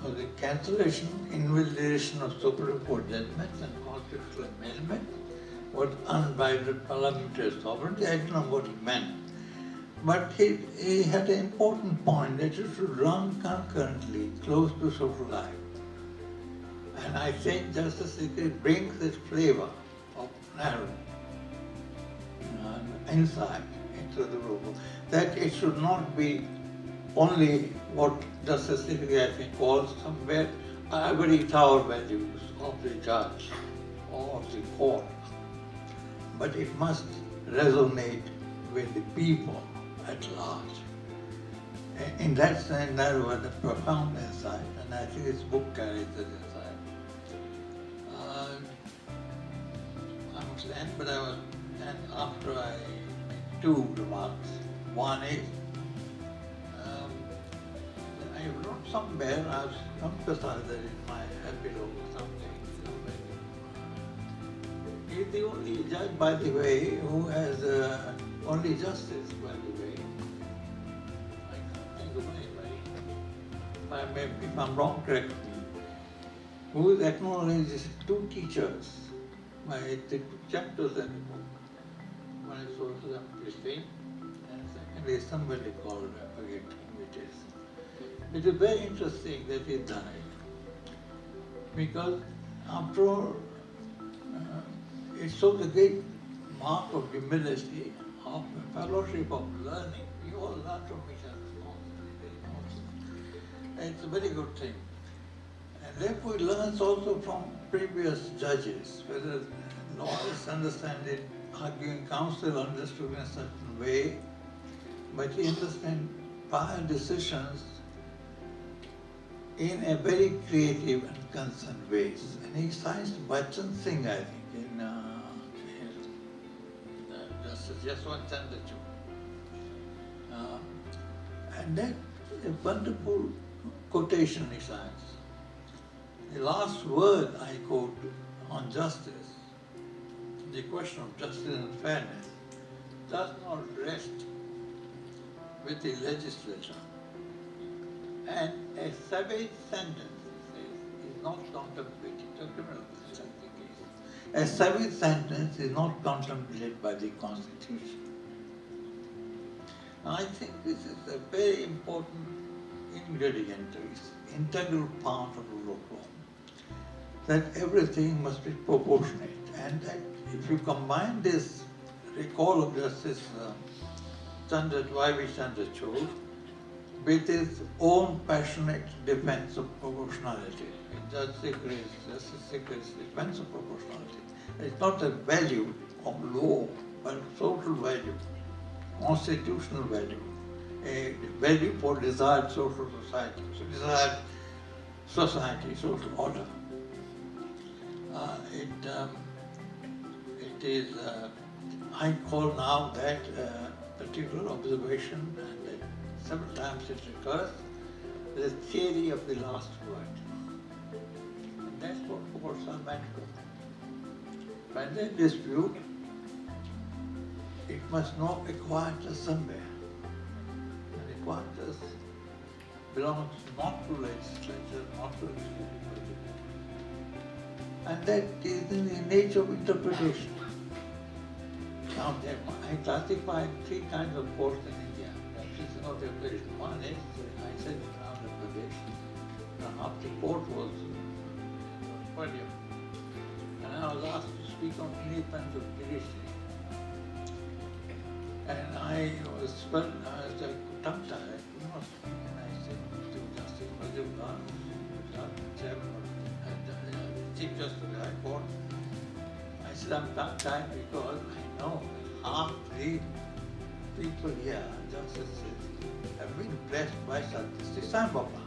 Speaker 6: For the cancellation, invalidation of Supreme Court judgments and constitutional amendments was unbridled parliamentary sovereignty. I don't know what he meant. But he had an important point that it should run concurrently, close to social life. And I think Justice Sikri brings this flavor of narrow insight into the rule, that it should not be only what Justice Sikri, I think, calls somewhere ivory tower values of the judge or of the court, but it must resonate with the people at large. In that sense, that was a profound insight, and I think this book carries that insight. I must end, but and after I make 2 remarks. One is, I wrote somewhere, I've emphasized that in my epilogue or something. He's the only judge, by the way, who has only justice, by the way. I can't think of anybody. if I'm wrong, correct me, who acknowledges two teachers by the two chapters in the book. One is social empathy, and secondly is somebody called, I forget who it is. It is very interesting that he died, because after all, it shows a great mark of humility, of fellowship, of learning. We all learn from each other. And it's a very good thing. And therefore we learn also from previous judges, whether lawyers understand it, arguing counsel understood in a certain way, but he understands prior decisions in a very creative and concerned ways. And he cites Bachchan Singh, I think, in Justice Chandra Chud. And that is a wonderful quotation he cites. The last word I quote on justice, the question of justice and fairness, does not rest with the legislature. And a savage sentence, he says, is not contemplated. The criminal case. A savage sentence is not contemplated by the Constitution. I think this is a very important ingredient, integral part of the rule of law, that everything must be proportionate, and that if you combine this recall of Justice Y.V. Chandra Chud with his own passionate defense of proportionality, Justice Sikri's defense of proportionality, it's not a value of law, but social value, constitutional value, a value for desired social society, social order. It is, I call now that particular observation, and that several times it recurs, the theory of the last word. And that's what courts are meant for. When they dispute, it must not acquire us somewhere. And acquire us belongs not to legislature, not to executive body. And that is in the nature of interpretation. Now, I classified three kinds of courts in India. That is not interpretation. One is, I said, Andhra Pradesh. Now, the court was podium. And I was asked to speak on independence of judiciary. And I was tongue-tied, you know, and I said to Justice Majumdar, Chairman of Chief Justice of the High Court, I said, I'm tongue-tied because I know half the people here, justices, have been blessed by Justice Sai Baba.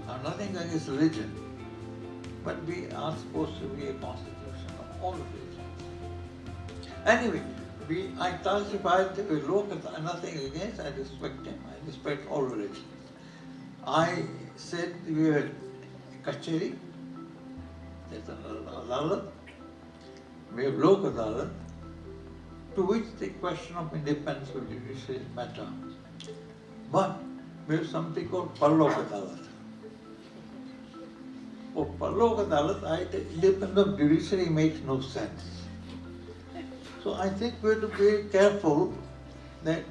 Speaker 6: I'm nothing against religion, but we are supposed to be a constitution of all religions. Anyway, I classified the Lokata, nothing against, I respect him, I respect all religions. I said we were Kacheri, that's an Adalat, we have Lok Adalat, to which the question of independence of judiciary is matter. But we have something called Parlok Adalat. For Parlok Adalat, the independence of judiciary makes no sense. So I think we have to be very careful that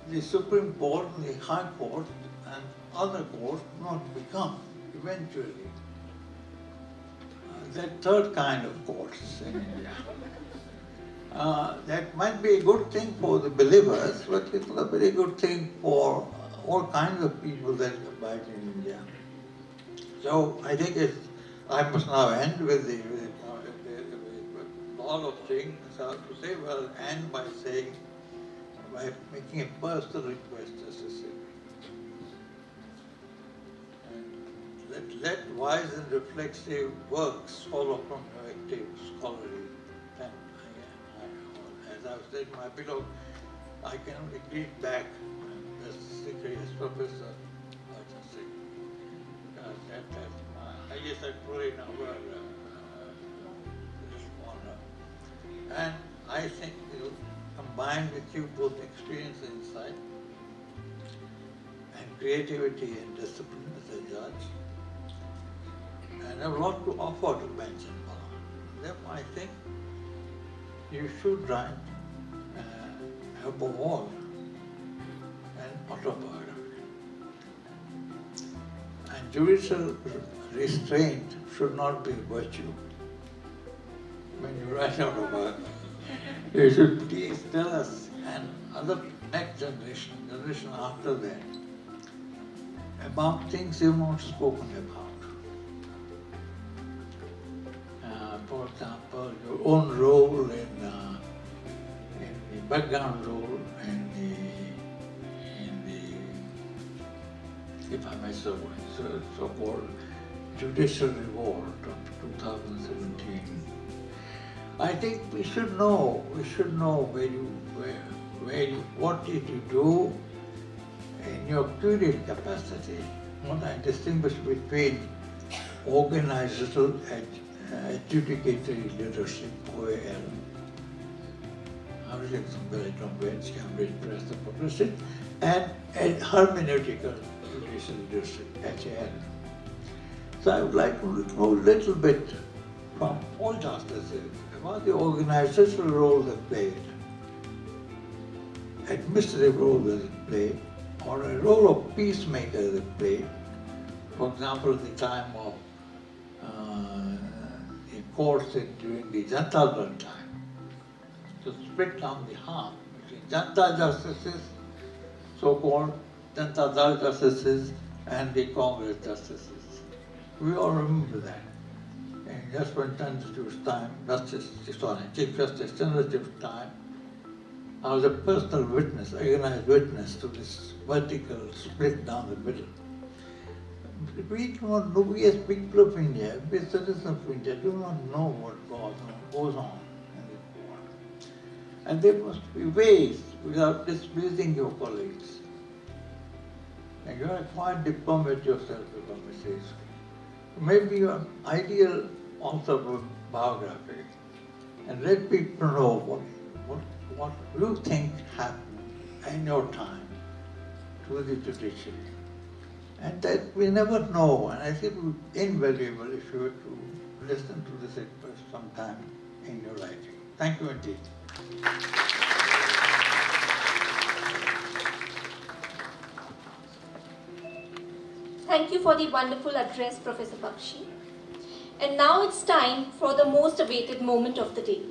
Speaker 6: the Supreme Court, the High Court, and other courts not become eventually that third kind of courts in India. That might be a good thing for the believers, but it's not a very good thing for all kinds of people that abide in India. So I think I must now end with all of things. So to say, well, end by saying, by making a personal request, Justice Sikri. And let wise and reflexive works follow from your active scholarly pen. As I've said, my beloved, I can only greet back Justice Sikri as Professor Justice Sikri. That's my highest and truly number honor. And I think combined with you both experience and insight, and creativity and discipline as a judge. And I have a lot to offer to bench and bar. Therefore, I think you should write, above all, an autobiography. And judicial restraint should not be a virtue. When you write autobiography, you should please tell us and other next generation after that, about things you've not spoken about. For example, your own role in the background role in the if I may so called judicial revolt of 2017. I think we should know what did you do in your curative capacity. What I distinguish between organizational adjudicatory leadership, OAL, Cambridge Press, the publicist, and hermeneutical judicial leadership, HAL. So I would like to know a little bit from all justices about the organizational role they played, administrative role they played, or a role of peacemaker they played. For example, at the time of the courts during the Janata Dal time, to split down the harm between Janata justices, so-called Janata Dal justices, and the Congress justices. We all remember that. And just when Chandrachud's time, Chief Justice Chandrachud's time, I was a personal witness, organized witness to this vertical split down the middle. We do not know, we as people of India, we as citizens of India, do not know what goes on in the court. And there must be ways without displeasing your colleagues. And you are quite diplomat yourself, if I may say so. Maybe you are an ideal author of a biography, and let people know what you think happened in your time to the judiciary. And that we never know, and I think it would be invaluable if you were to listen to this sometime in your writing. Thank you indeed.
Speaker 1: Thank you for the wonderful address, Professor Bakshi. And now it's time for the most awaited moment of the day.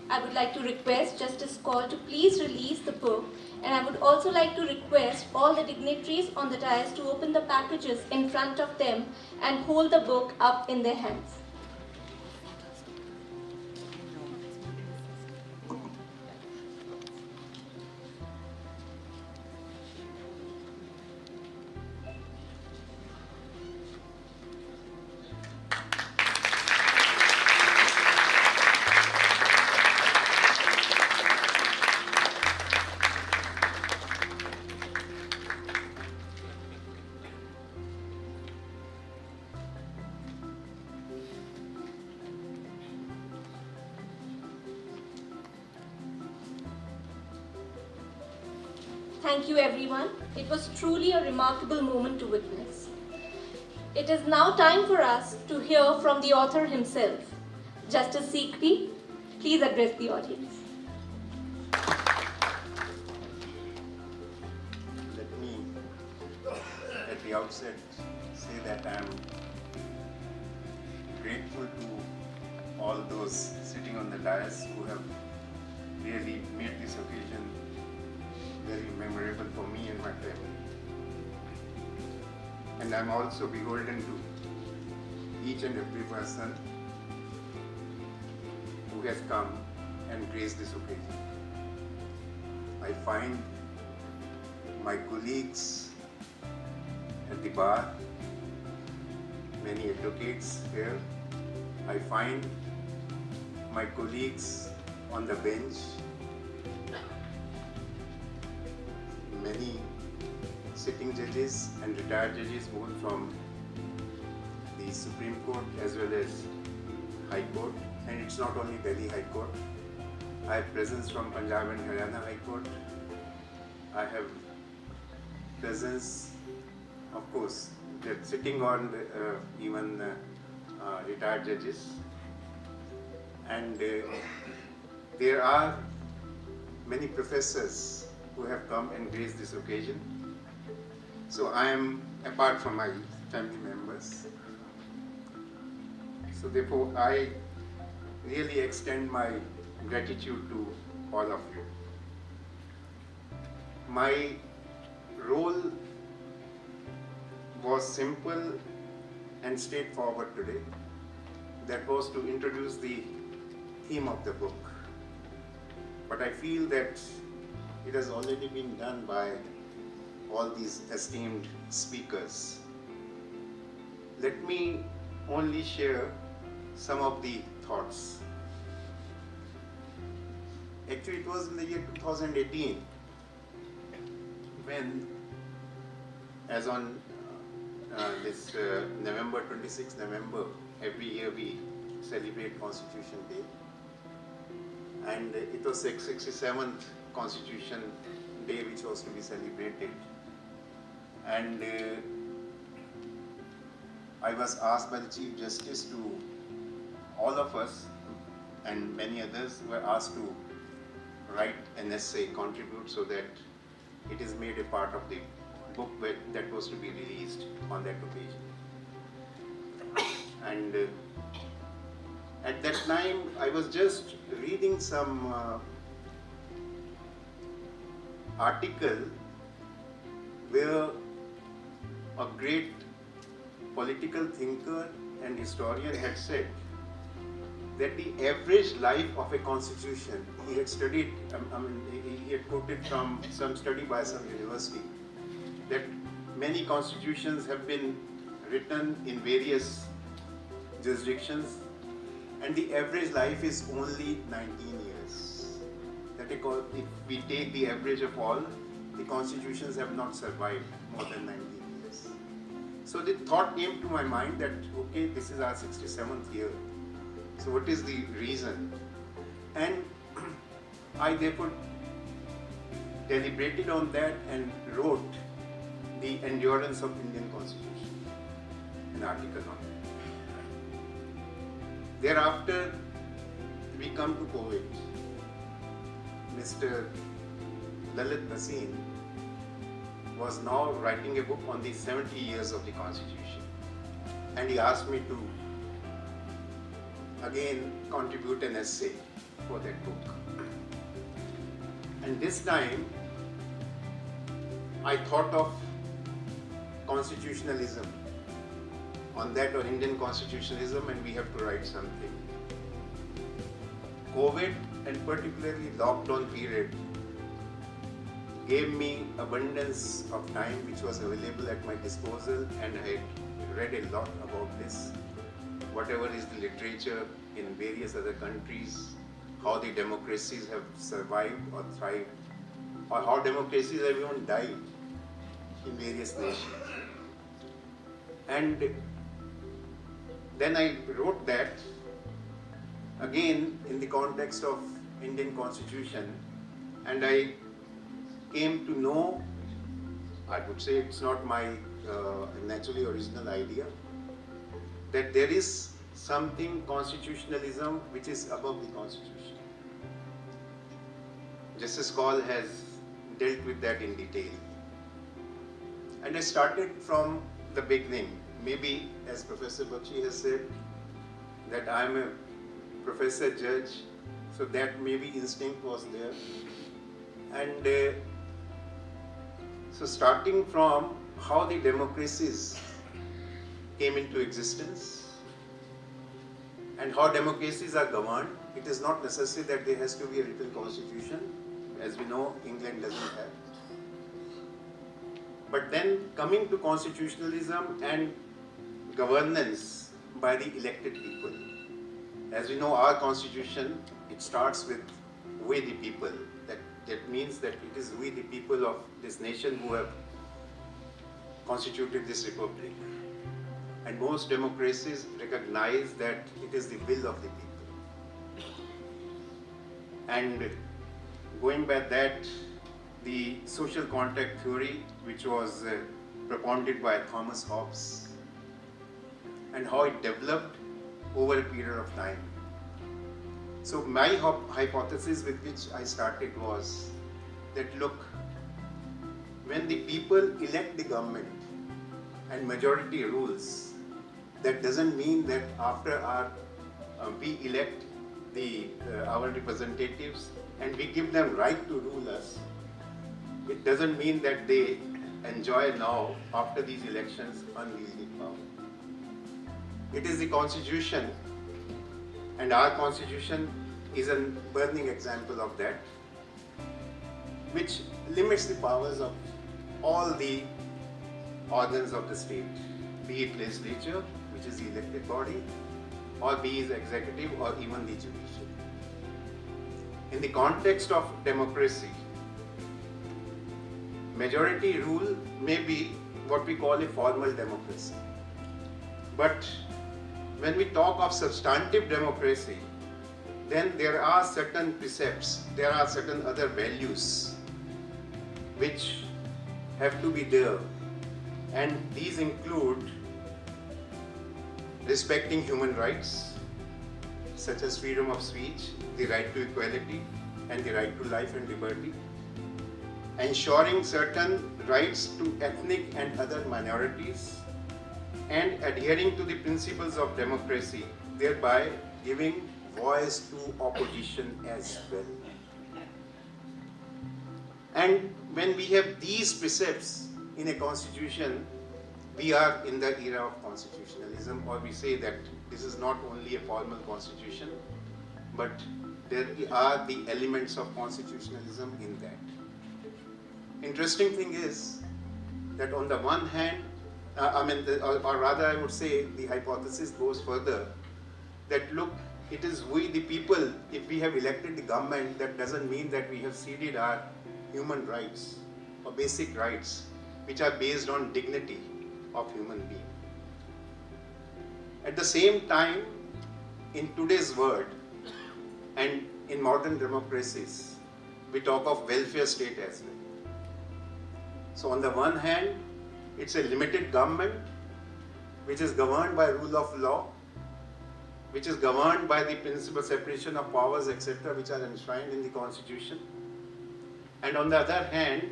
Speaker 1: I would like to request Justice Kaul to please release the book, and I would also like to request all the dignitaries on the dais to open the packages in front of them and hold the book up in their hands. Thank you, everyone. It was truly a remarkable moment to witness. It is now time for us to hear from the author himself. Justice Sikri, please address the audience.
Speaker 7: Let me, at the outset, say that I am grateful to all those sitting on the dais who have really made this occasion very memorable for me and my family. And I'm also beholden to each and every person who has come and graced this occasion. I find my colleagues at the bar, many advocates here. I find my colleagues on the bench, many sitting judges and retired judges, both from the Supreme Court as well as High Court. And it's not only Delhi High Court. I have presence from Punjab and Haryana High Court. I have presence, of course, they're sitting on even retired judges, and there are many professors who have come and graced this occasion. So I am apart from my family members. So therefore I really extend my gratitude to all of you. My role was simple and straightforward today. That was to introduce the theme of the book. But I feel that it has already been done by all these esteemed speakers. Let me only share some of the thoughts. Actually, it was in the year 2018 when, as on this November 26th November, every year we celebrate Constitution Day, and it was 67th Constitution Day which was to be celebrated, and I was asked by the Chief Justice to, all of us and many others were asked to write an essay, contribute, so that it is made a part of the book that was to be released on that occasion. And at that time I was just reading some article where a great political thinker and historian had said that the average life of a constitution, he had studied, he had quoted from some study by some university, that many constitutions have been written in various jurisdictions, and the average life is only 19 years. That if we take the average of all, the constitutions have not survived more than 19 years. So the thought came to my mind that, okay, this is our 67th year. So what is the reason? And I therefore deliberated on that and wrote The Endurance of Indian Constitution, an article on it. Thereafter, we come to COVID. Mr. Lalit Bhasin was now writing a book on the 70 years of the Constitution, and he asked me to again contribute an essay for that book. And this time I thought of constitutionalism, on that, or Indian constitutionalism, and we have to write something. COVID and particularly lockdown period gave me abundance of time which was available at my disposal, and I read a lot about this. Whatever is the literature in various other countries, how the democracies have survived or thrived, or how democracies have even died in various nations. And then I wrote that again in the context of Indian Constitution, and I came to know, I would say it's not my naturally original idea, that there is something, constitutionalism, which is above the Constitution. Justice Call has dealt with that in detail. And I started from the beginning. Maybe, as Professor Bakshi has said, that I am a professor judge, so that maybe instinct was there. And so starting from how the democracies came into existence and how democracies are governed, it is not necessary that there has to be a written constitution. As we know, England doesn't have. But then coming to constitutionalism and governance by the elected people. As we know, our constitution, it starts with we the people. That means that it is we the people of this nation who have constituted this republic. And most democracies recognize that it is the will of the people. And going by that, the social contract theory, which was propounded by Thomas Hobbes, and how it developed over a period of time. So my hypothesis with which I started was that look, when the people elect the government and majority rules, that doesn't mean that after we elect our representatives and we give them right to rule us, it doesn't mean that they enjoy now, after these elections, unwieldy power. It is the Constitution, and our Constitution is a burning example of that, which limits the powers of all the organs of the state, be it legislature, which is the elected body, or be it executive, or even the judiciary. In the context of democracy, majority rule may be what we call a formal democracy. But when we talk of substantive democracy, then there are certain precepts, there are certain other values which have to be there. And these include respecting human rights, such as freedom of speech, the right to equality, and the right to life and liberty, ensuring certain rights to ethnic and other minorities, and adhering to the principles of democracy, thereby giving voice to opposition as well. And when we have these precepts in a constitution, we are in the era of constitutionalism, or we say that this is not only a formal constitution, but there are the elements of constitutionalism in that. Interesting thing is that on the one hand, or rather I would say the hypothesis goes further, that look, it is we the people, if we have elected the government, that doesn't mean that we have ceded our human rights or basic rights, which are based on dignity of human being. At the same time, in today's world and in modern democracies, we talk of welfare state as well. So on the one hand, it's a limited government which is governed by rule of law, which is governed by the principle separation of powers, etc., which are enshrined in the Constitution. And on the other hand,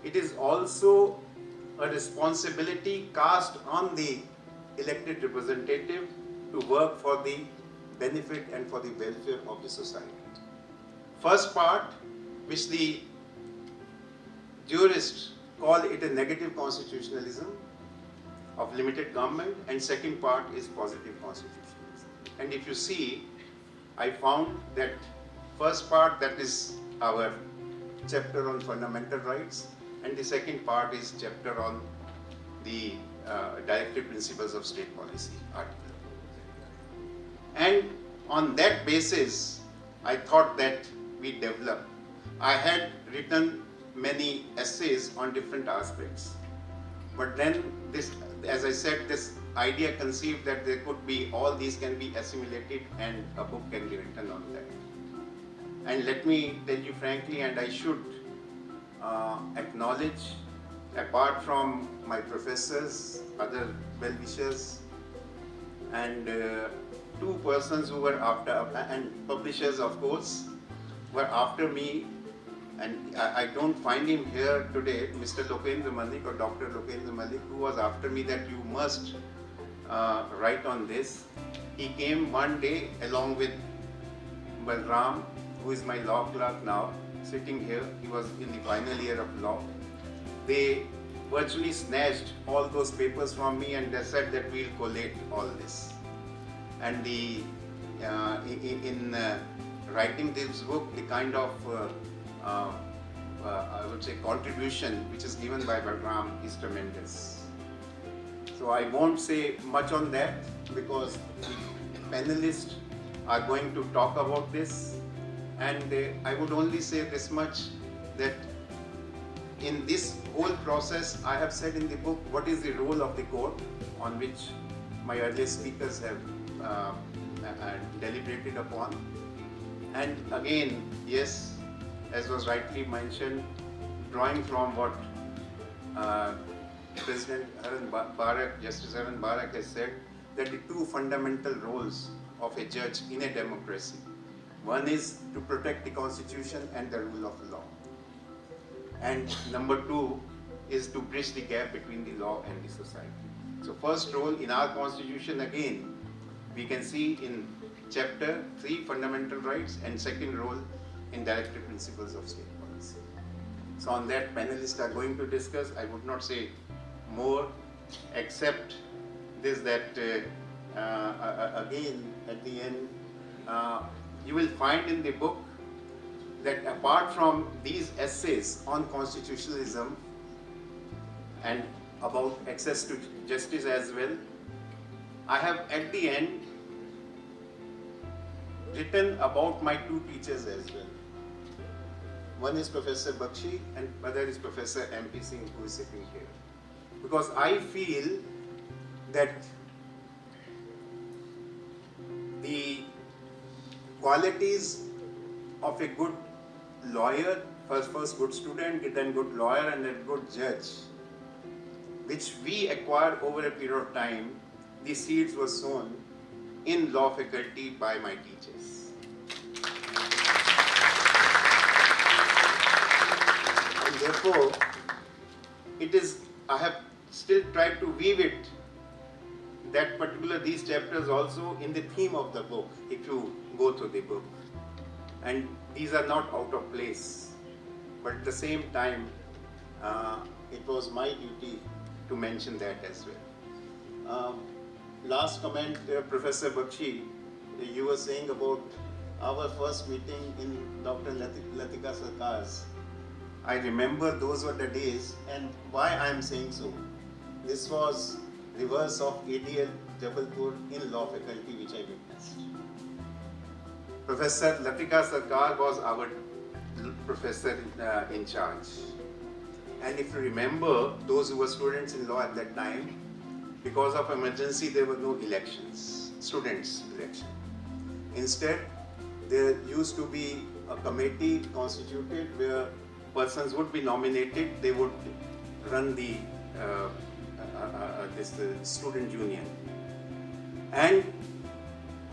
Speaker 7: it is also a responsibility cast on the elected representative to work for the benefit and for the welfare of the society. First part, which the jurists call it a negative constitutionalism of limited government, and second part is positive constitutionalism. And if you see, I found that first part, that is our chapter on fundamental rights, and the second part is chapter on the directive principles of state policy article. And on that basis, I thought that we develop. I had written many essays on different aspects, but then this, as I said, this idea conceived that there could be, all these can be assimilated and a book can be written on that. And let me tell you frankly, and I should acknowledge, apart from my professors, other well-wishers, and two persons who were after, and publishers of course, were after me, and I don't find him here today, Mr. Lokendra Malik or Dr. Lokendra Malik, who was after me that you must write on this. He came one day along with Balram, who is my law clerk now, sitting here. He was in the final year of law. They virtually snatched all those papers from me and they said that we'll collate all this. And the in writing this book, the kind of I would say contribution which is given by Balram is tremendous. So I won't say much on that because the panelists are going to talk about this, and I would only say this much, that in this whole process I have said in the book what is the role of the court, on which my earlier speakers have deliberated upon. And again, yes, as was rightly mentioned, drawing from what President Justice Aaron Barak has said, that the two fundamental roles of a judge in a democracy. One is to protect the Constitution and the rule of law. And number two is to bridge the gap between the law and the society. So first role in our Constitution, again, we can see in Chapter 3, Fundamental Rights, and second role in Directive Principles of State Policy. So on that, panelists are going to discuss. I would not say more, except this, that again, at the end, you will find in the book that apart from these essays on constitutionalism and about access to justice as well, I have at the end written about my two teachers as well. One is Professor Bakshi and other is Professor MP Singh, who is sitting here. Because I feel that the qualities of a good lawyer, first good student, then good lawyer and then good judge, which we acquire over a period of time, the seeds were sown in law faculty by my teachers. And therefore, I have still tried to weave it, these chapters also in the theme of the book, if you go through the book. And these are not out of place, but at the same time, it was my duty to mention that as well. Last comment, Professor Bakshi, you were saying about our first meeting in Dr. Latika Sarkar's. I remember those were the days, and why I am saying so. This was reverse of ADL Jabalpur in law faculty, which I witnessed. Professor Latika Sarkar was our professor in charge. And if you remember, those who were students in law at that time, because of emergency, there were no elections, students' election. Instead, there used to be a committee constituted where persons would be nominated, they would run the student union. And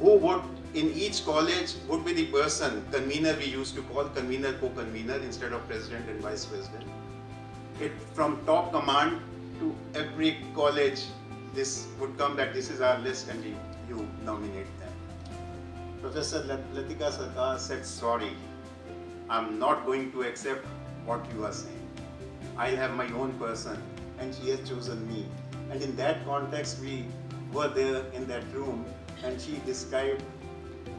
Speaker 7: who would, in each college, would be the person, convener we used to call, convener, co-convener, instead of president and vice president. From top command to every college, this would come that this is our list and you nominate them. Professor Latika Sarkar said, sorry, I'm not going to accept what you are saying. I have my own person and she has chosen me. And in that context, we were there in that room and she described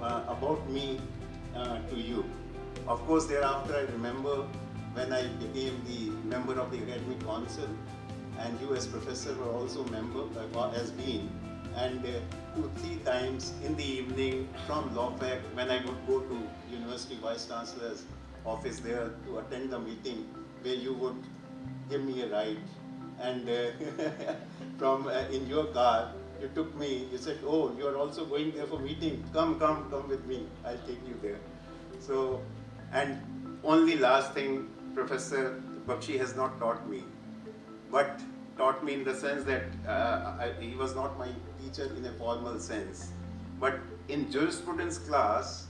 Speaker 7: about me to you. Of course, thereafter I remember when I became the member of the academic council, and you as professor were also member, as dean, and 2-3 times in the evening from law fac, when I would go to university vice chancellor's office there to attend the meeting, where you would give me a ride, and from in your car, you took me, you said, oh, you are also going there for meeting, come with me, I'll take you there. So, and only last thing, Professor Bakshi has not taught me, but taught me in the sense that he was not my teacher in a formal sense. But in jurisprudence class,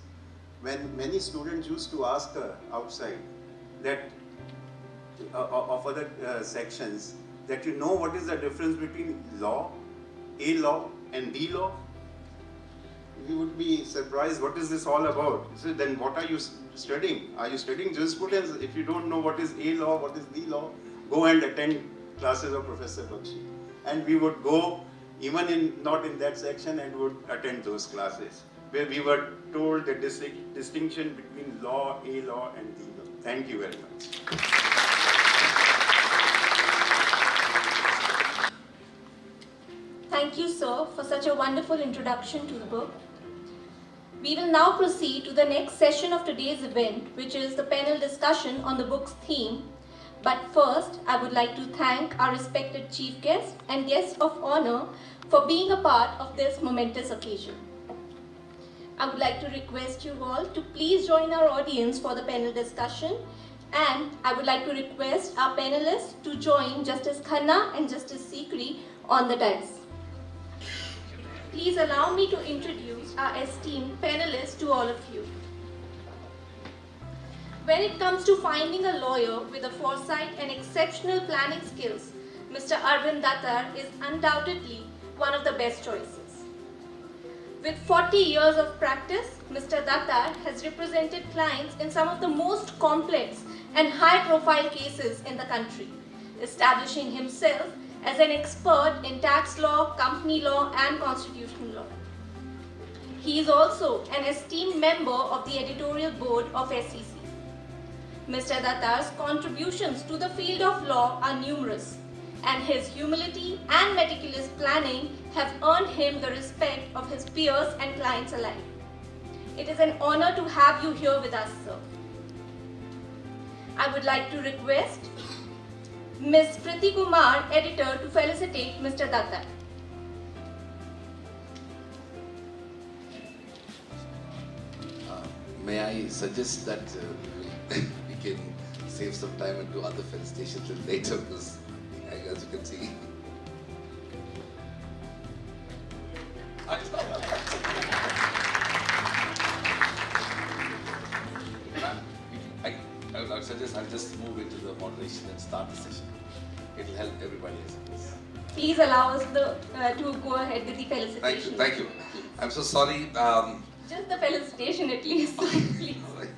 Speaker 7: when many students used to ask her outside that of other sections, that you know what is the difference between law, a law and the law, you would be surprised, what is this all about? So then what are you studying? Are you studying jurisprudence? If you don't know what is a law, what is the law, go and attend classes of Professor Bakshi. And we would go, even not in that section, and would attend those classes, where we were told the distinction between law, a law, and the law. Thank you very much.
Speaker 1: Thank you, sir, for such a wonderful introduction to the book. We will now proceed to the next session of today's event, which is the panel discussion on the book's theme. But first, I would like to thank our respected chief guest and guests of honor for being a part of this momentous occasion. I would like to request you all to please join our audience for the panel discussion And I would like to request our panelists to join Justice Khanna and Justice Sikri on the dais. Please allow me to introduce our esteemed panelists to all of you. When it comes to finding a lawyer with a foresight and exceptional planning skills, Mr. Arvind Datar is undoubtedly one of the best choices. With 40 years of practice, Mr. Datar has represented clients in some of the most complex and high-profile cases in the country, establishing himself as an expert in tax law, company law, and constitutional law. He is also an esteemed member of the editorial board of SEC. Mr. Datar's contributions to the field of law are numerous, and his humility and meticulous planning have earned him the respect of his peers and clients alike. It is an honor to have you here with us, sir. I would like to request Ms. Priti Kumar, editor, to felicitate Mr. Datar.
Speaker 8: May I suggest that we can save some time and do other felicitations later, because as you can see. I would suggest I'll just move into the moderation and start the session. It will help everybody, I suppose.
Speaker 1: Please allow us to go ahead with the felicitation.
Speaker 8: Thank you. I'm so sorry.
Speaker 1: Just the felicitation at least, please.
Speaker 8: Right.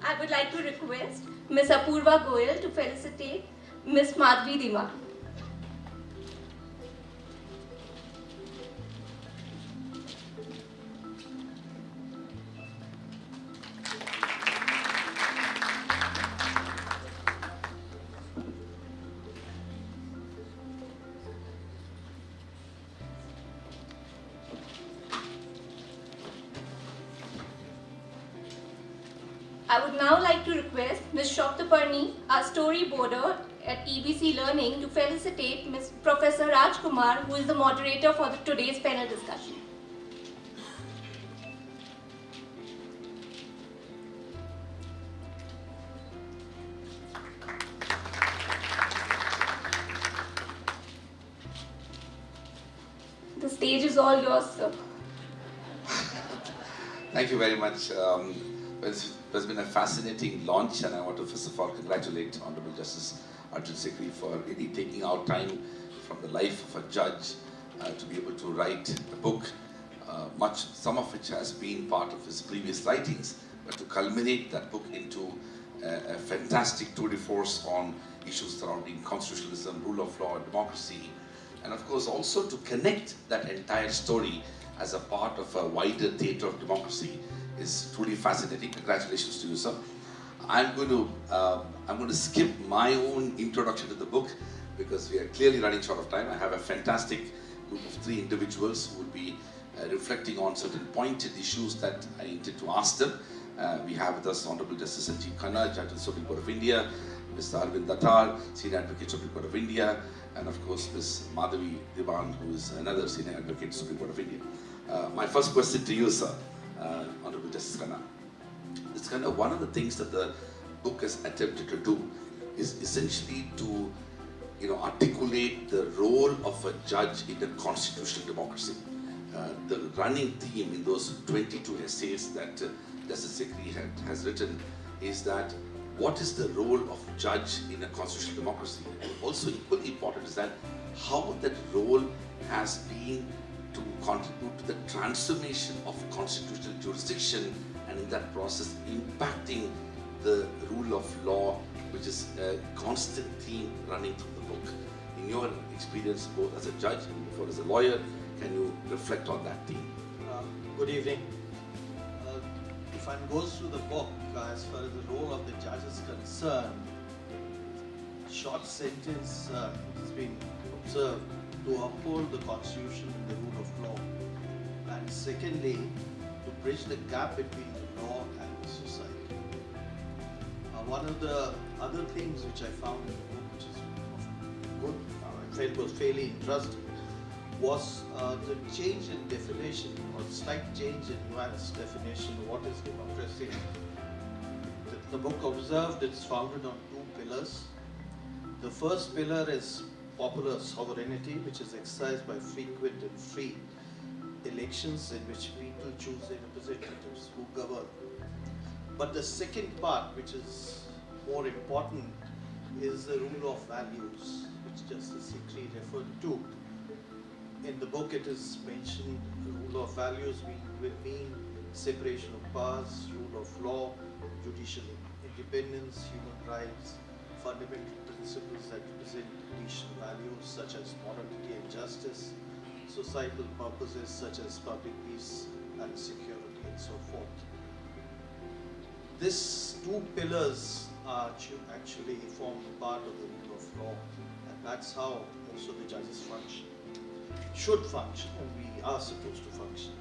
Speaker 1: I would like to request Ms. Apurva Goyal to felicitate Ms. Madhvi Dima. I would now like to request Ms. Shoptaparni, our storyboarder at EBC Learning, to felicitate Ms. Professor Raj Kumar, who is the moderator for today's panel discussion. The stage is all yours, sir.
Speaker 8: Thank you very much. It's been a fascinating launch, and I want to first of all congratulate Honorable Justice AK Sikri for really taking out time from the life of a judge to be able to write a book, some of which has been part of his previous writings, but to culminate that book into a fantastic tour de force on issues surrounding constitutionalism, rule of law, democracy, and of course also to connect that entire story as a part of a wider theatre of democracy is truly fascinating. Congratulations to you, sir. I'm going to skip my own introduction to the book because we are clearly running short of time. I have a fantastic group of 3 individuals who will be reflecting on certain pointed issues that I intend to ask them. We have with us Honorable Justice AK Khanna, Judge of the Supreme Court of India, Mr. Arvind Datar, Senior Advocate Supreme Court of India, and of course Ms. Madhvi Dima, who is another Senior Advocate Supreme Court of India. My first question to you, sir, Honorable Justice Khanna. It's kind of one of the things that the book has attempted to do is essentially to articulate the role of a judge in a constitutional democracy. The running theme in those 22 essays that Justice Sikri has written is that what is the role of judge in a constitutional democracy? And also equally important is that how that role has been to contribute to the transformation of constitutional jurisdiction, and in that process impacting the rule of law, which is a constant theme running through the book. In your experience, both as a judge and before as a lawyer, can you reflect on that theme?
Speaker 9: Good evening. If one goes through the book, as far as the role of the judge is concerned, short sentence has been observed to uphold the constitution and the rule of law, and secondly, to bridge the gap between the law and the society. One of the other things which I found in the book, which is good, I felt was fairly interesting, was the change in definition, or slight change in nuanced definition of what is democracy. The the book observed it's founded on two pillars. The first pillar is popular sovereignty, which is exercised by frequent and free elections in which people choose their representatives who govern. But the second part, which is more important, is the rule of values, which Justice Sikri referred to. In the book it is mentioned rule of values will mean separation of powers, rule of law, judicial independence, human rights, fundamental principles that represent judicial values such as morality and justice, societal purposes such as public peace and security, and so forth. These two pillars are actually form part of the rule of law, and that's how most of the judges function, should function, and we are supposed to function.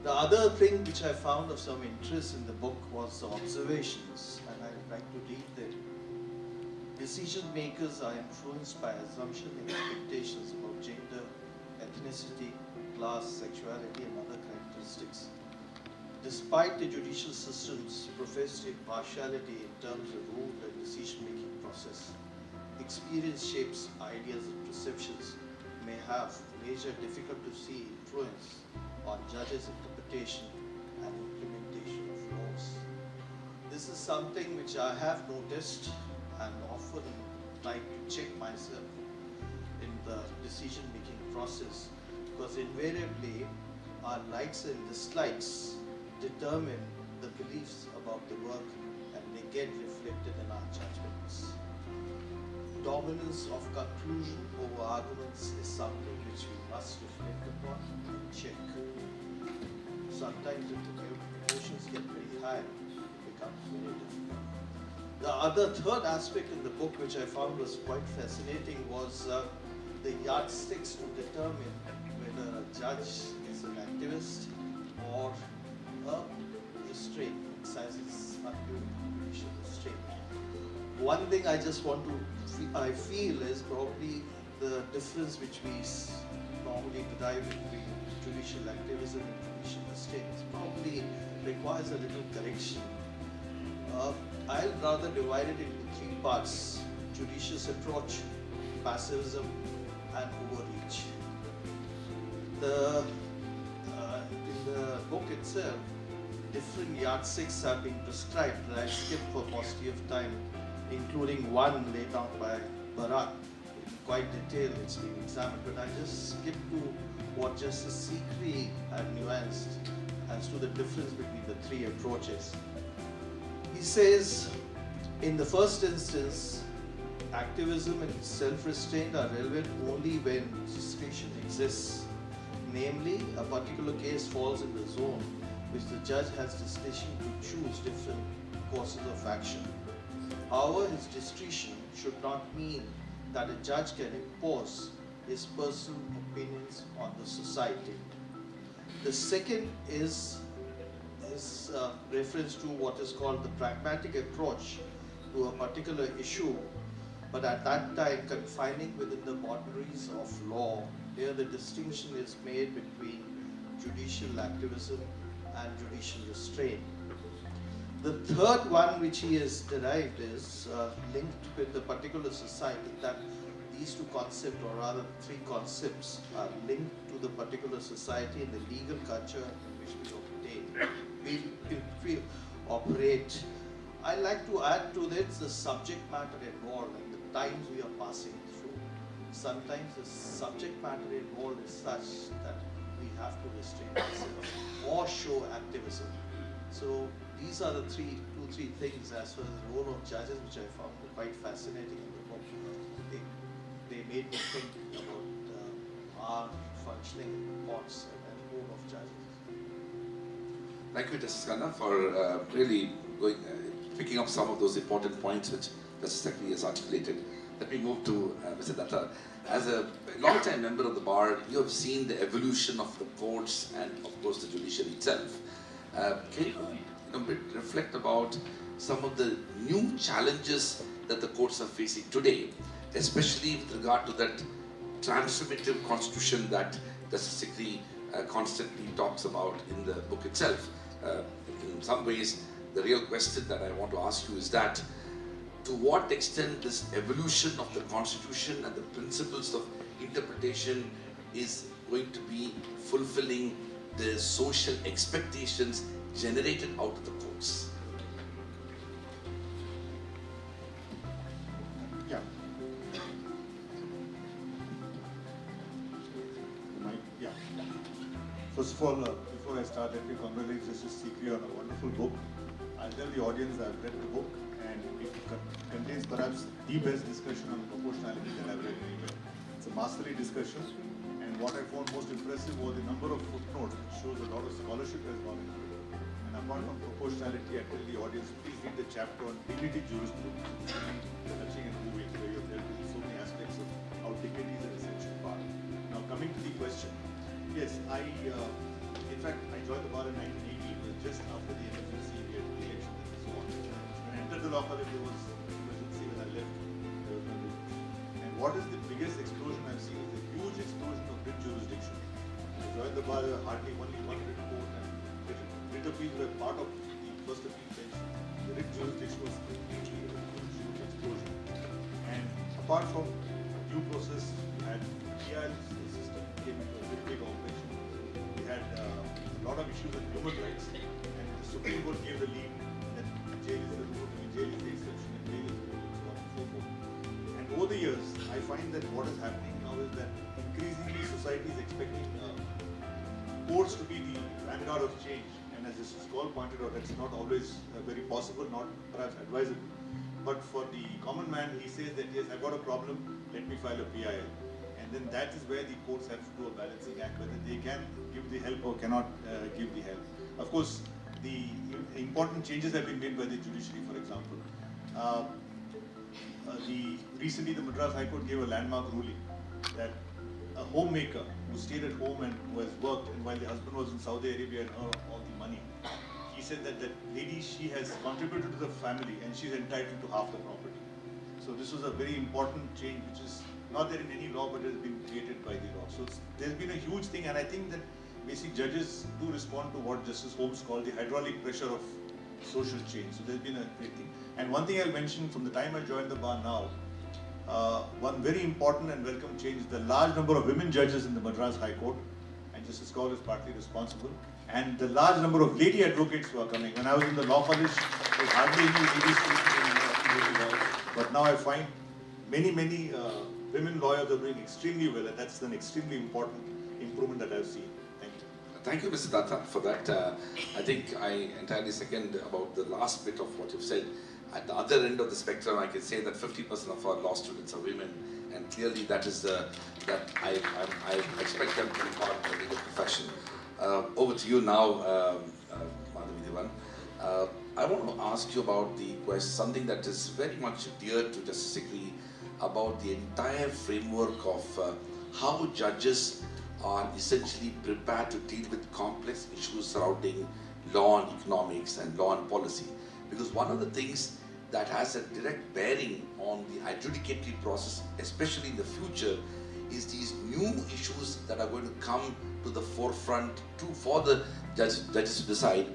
Speaker 9: The other thing which I found of some interest in the book was the observations, and I'd like to read them. Decision makers are influenced by assumptions and expectations about gender, ethnicity, class, sexuality, and other characteristics. Despite the judicial system's professed impartiality in terms of rule and decision-making process, experience shapes ideas and perceptions may have major difficult-to-see influence on judges' interpretation and implementation of laws. This is something which I have noticed and often like to check myself in the decision-making process, because invariably our likes and dislikes determine the beliefs about the work, and they get reflected in our judgments. Dominance of conclusion over arguments is something which we must reflect upon and check. Sometimes if the emotions get very high, it becomes very difficult. The third aspect in the book which I found was quite fascinating was the yardsticks to determine whether a judge is an activist or a restraint, exercises undue judicial restraint. One thing I just want to, I feel is probably the difference which we normally derive between judicial activism and judicial restraint probably requires a little correction. I'll rather divide it into three parts: judicious approach, passivism, and overreach. In the book itself, different yardsticks have been prescribed that I skipped for paucity of time, including one laid down by Barak. In quite detail, it's been examined, but I just skipped to what Justice Sikri had nuanced as to the difference between the three approaches. He says, in the first instance, activism and self-restraint are relevant only when discretion exists. Namely, a particular case falls in the zone which the judge has discretion to choose different courses of action. However, his discretion should not mean that a judge can impose his personal opinions on the society. The second is reference to what is called the pragmatic approach to a particular issue, but at that time confining within the boundaries of law. Here the distinction is made between judicial activism and judicial restraint. The third one which he has derived is linked with the particular society, that these two concepts, or rather three concepts, are linked to the particular society and the legal culture in which we operate. I like to add to this the subject matter involved and the times we are passing through. Sometimes the subject matter involved is such that we have to restrain ourselves or show activism. So these are the three things as far as the role of judges, which I found quite fascinating in the book. They made me think about our functioning in courts and the role of judges.
Speaker 8: Thank you, Justice Khanna, for really picking up some of those important points which Justice Sikri has articulated. Let me move to Mr. Datta. As a long-time member of the bar, you have seen the evolution of the courts and, of course, the judiciary itself. Can you reflect about some of the new challenges that the courts are facing today, especially with regard to that transformative constitution that Justice Sikri constantly talks about in the book itself? In some ways, the real question that I want to ask you is that, to what extent this evolution of the Constitution and the principles of interpretation is going to be fulfilling the social expectations generated out of the courts?
Speaker 2: Yeah. Yeah. First of all, before I start, let me congratulate Justice Sikri on a wonderful book. I'll tell the audience I've read the book, and it contains perhaps the best discussion on proportionality that I've read anywhere. It's a masterly discussion, and what I found most impressive was the number of footnotes, which shows a lot of scholarship has gone into it. And apart from proportionality, I tell the audience, please read the chapter on dignity jurisprudence. It's really touching and moving, where you have dealt with so many aspects of how dignity is an essential part. Now, coming to the question, yes, in fact, I joined the bar in 1980, it was just after the NFLC, we had the elections and so on. When I entered the law college, there was emergency. When I left, there was no emergency. And what is the biggest explosion I've seen is the huge explosion of writ jurisdiction. I joined the bar, there were hardly only one writ court, and writ appeals were part of the first appeal bench. The writ jurisdiction was completely a huge explosion. And apart from due process, we had PIL system came into a very big operation. We had a lot of issues with human rights, and the Supreme Court gave the lead that jail is the rule, jail is the exception, and jail is the rule, and so on and so forth. And over the years, I find that what is happening now is that increasingly society is expecting courts to be the vanguard of change. And as Justice Kaul pointed out, that's not always very possible, not perhaps advisable. But for the common man, he says that yes, I've got a problem, let me file a PIL. And then that is where the courts have to do a balancing act, whether they can give the help or cannot give the help. Of course, the important changes have been made by the judiciary, for example. Recently, the Madras High Court gave a landmark ruling that a homemaker who stayed at home and who has worked, and while the husband was in Saudi Arabia and earned all the money, he said that lady, she has contributed to the family and she's entitled to half the property. So this was a very important change, which is not there in any law, but has been created by the law. So there's been a huge thing, and I think that basic judges do respond to what Justice Holmes called the hydraulic pressure of social change. So there's been a great thing. And one thing I'll mention, from the time I joined the bar now, one very important and welcome change is the large number of women judges in the Madras High Court, and Justice Kaul is partly responsible, and the large number of lady advocates who are coming. When I was in the law college, there was hardly any ladies in law, but now I find many women lawyers are doing extremely well, and that's an extremely important improvement that I've seen. Thank you.
Speaker 8: Thank you, Mr. Datta, for that. I think I entirely second about the last bit of what you've said. At the other end of the spectrum, I can say that 50% of our law students are women, and clearly that is that I expect them to be part of the legal profession. Over to you now, Madhavi Devan. I want to ask you about the question, something that is very much dear to Justice Sikri, about the entire framework of how judges are essentially prepared to deal with complex issues surrounding law and economics and law and policy. Because one of the things that has a direct bearing on the adjudicatory process, especially in the future, is these new issues that are going to come to the forefront for the judges to decide.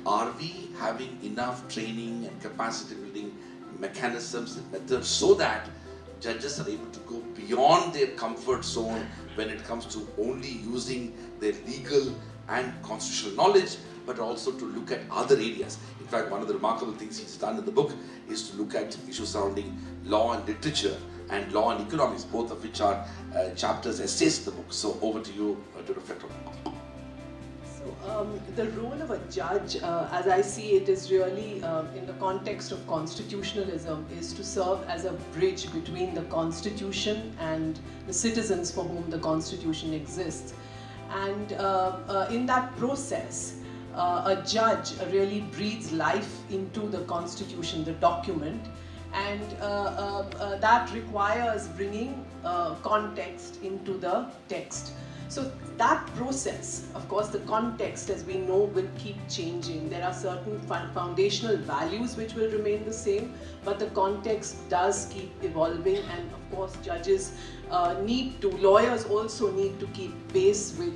Speaker 8: Are we having enough training and capacity building mechanisms and methods so that judges are able to go beyond their comfort zone when it comes to only using their legal and constitutional knowledge, but also to look at other areas. In fact, one of the remarkable things he's done in the book is to look at issues surrounding law and literature and law and economics, both of which are chapters, essays in the book. So over to you to reflect on that.
Speaker 10: So the role of a judge, as I see it, is really in the context of constitutionalism, is to serve as a bridge between the constitution and the citizens for whom the constitution exists. And in that process, a judge really breathes life into the constitution, the document, and that requires bringing context into the text. So that process, of course, the context, as we know, will keep changing. There are certain foundational values which will remain the same, but the context does keep evolving, and of course, judges lawyers also need to keep pace with,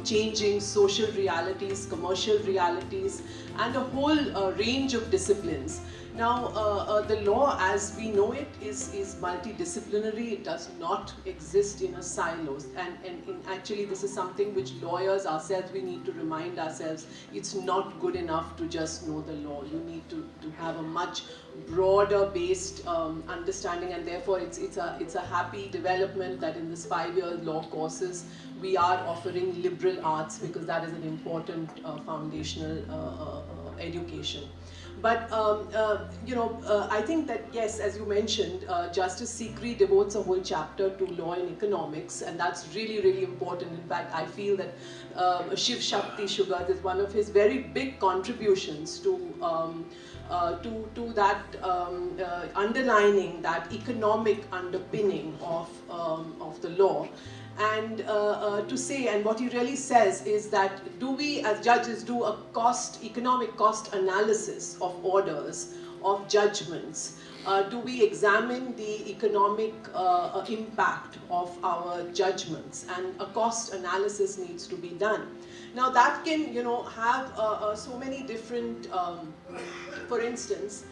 Speaker 10: changing social realities, commercial realities, and a whole range of disciplines. Now, the law as we know it is multidisciplinary. It does not exist in a silos. And actually, this is something which lawyers ourselves, we need to remind ourselves, it's not good enough to just know the law. You need to have a much broader based understanding, and therefore it's a happy development that in this 5-year law courses, we are offering liberal arts, because that is an important foundational education. But I think that yes, as you mentioned, Justice Sikri devotes a whole chapter to law and economics, and that's really, really important. In fact, I feel that Shiv Shakti Sugar is one of his very big contributions to that underlining that economic underpinning of the law. And to say, and what he really says is that, do we as judges do a economic cost analysis of orders, of judgments? Do we examine the economic impact of our judgments? And a cost analysis needs to be done. Now that can, have so many different, for instance,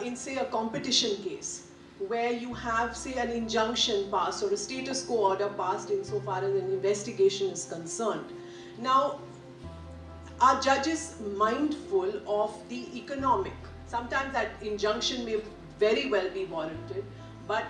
Speaker 10: in say a competition case, where you have, say, an injunction passed or a status quo order passed insofar as an investigation is concerned. Now, are judges mindful of the economic? Sometimes that injunction may very well be warranted, but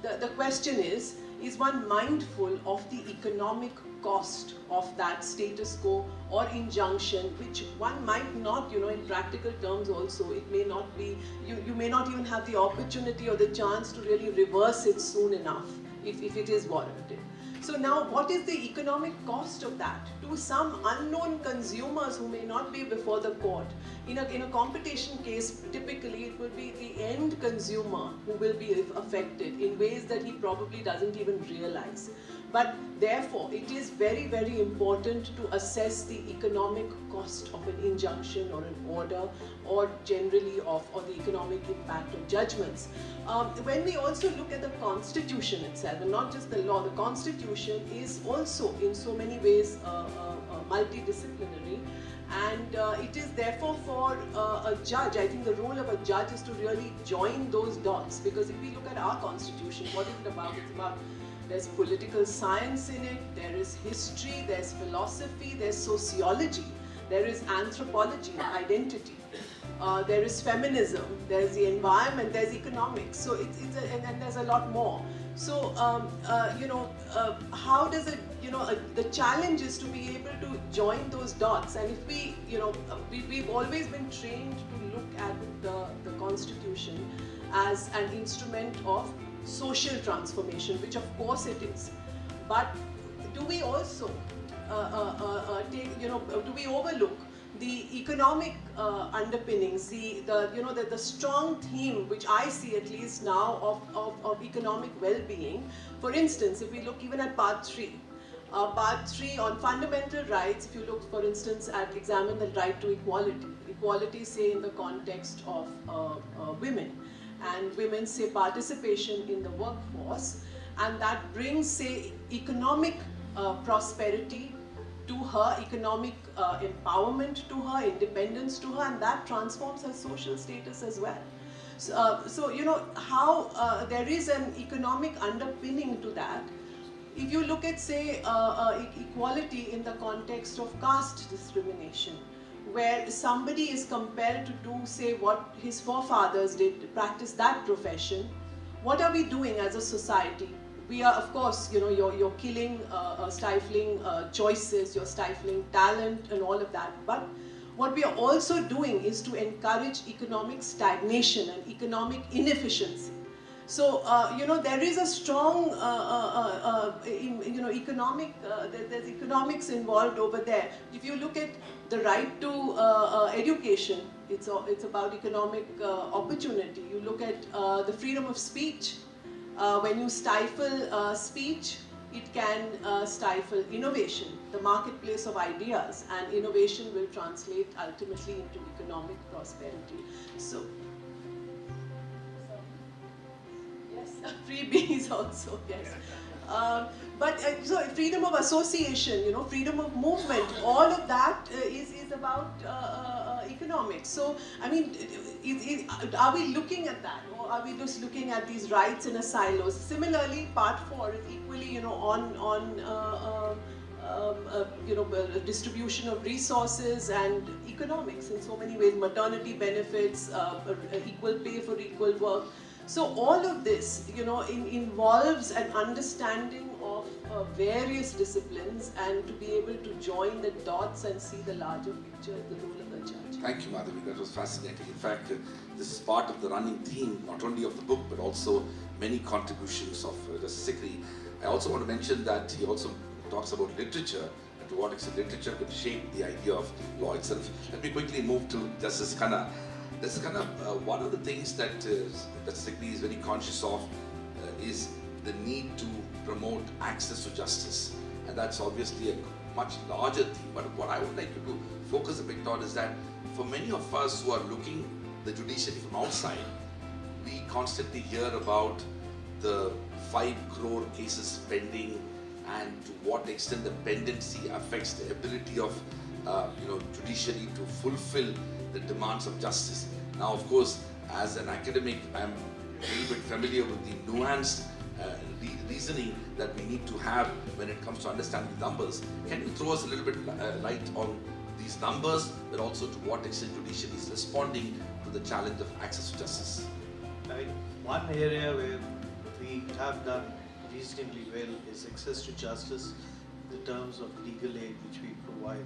Speaker 10: the question is one mindful of the economic cost of that status quo or injunction, which one might not, in practical terms also, it may not be, you may not even have the opportunity or the chance to really reverse it soon enough if it is warranted. So now, what is the economic cost of that to some unknown consumers who may not be before the court? In a competition case, typically it will be the end consumer who will be affected in ways that he probably doesn't even realize. But therefore, it is very, very important to assess the economic cost of an injunction or an order, or generally or the economic impact of judgments. When we also look at the Constitution itself, and not just the law, the Constitution is also in so many ways multidisciplinary. And it is therefore for a judge, I think the role of a judge is to really join those dots. Because if we look at our Constitution, what is it about? It's about, there's political science in it, there is history, there's philosophy, there's sociology, there is anthropology, identity, there is feminism, there's the environment, there's economics. So and there's a lot more. So how does it, the challenge is to be able to join those dots. And if we, we've always been trained to look at the Constitution as an instrument of social transformation, which of course it is. But do we also do we overlook the economic underpinnings, the strong theme which I see at least now of economic well-being? For instance, if we look even at Part 3 on fundamental rights, if you look, for instance, examine the right to equality, say in the context of women, and women's, say, participation in the workforce, and that brings, say, economic prosperity to her, economic empowerment to her, independence to her, and that transforms her social status as well. So how there is an economic underpinning to that. If you look at, say, equality in the context of caste discrimination, where somebody is compelled to do, say, what his forefathers did, to practice that profession, what are we doing as a society? We are, of course, you're killing, stifling choices, you're stifling talent and all of that. But what we are also doing is to encourage economic stagnation and economic inefficiency. So, there is a strong, economic, there's economics involved over there. If you look at the right to education, it's about economic opportunity. You look at the freedom of speech. When you stifle speech, it can stifle innovation, the marketplace of ideas, and innovation will translate ultimately into economic prosperity. So, yes, freebies also, yes. So freedom of association, freedom of movement, all of that is about economics. So, I mean, are we looking at that, or are we just looking at these rights in a silo? Similarly, part 4 is equally, distribution of resources and economics in so many ways, maternity benefits, equal pay for equal work. So all of this, involves an understanding of various disciplines, and to be able to join the dots and see the larger picture, the role of the judge.
Speaker 8: Thank you, Madhavi. That was fascinating. In fact, this is part of the running theme, not only of the book, but also many contributions of Justice Sikri. I also want to mention that he also talks about literature, and to what extent literature could shape the idea of law itself. Let me quickly move to Justice Khanna. Justice Khanna, one of the things that Sikri is very conscious of is the need to promote access to justice. And that's obviously a much larger theme. But what I would like you to focus a bit on is that for many of us who are looking the judiciary from outside, we constantly hear about the 5 crore cases pending, and to what extent the pendency affects the ability of judiciary to fulfill the demands of justice. Now, of course, as an academic, I'm a little bit familiar with the nuanced reasoning that we need to have when it comes to understanding numbers. Can you throw us a little bit light on these numbers, but also to what extent judiciary is responding to the challenge of access to justice?
Speaker 9: I mean, one area where we have done reasonably well is access to justice in terms of legal aid which we provide.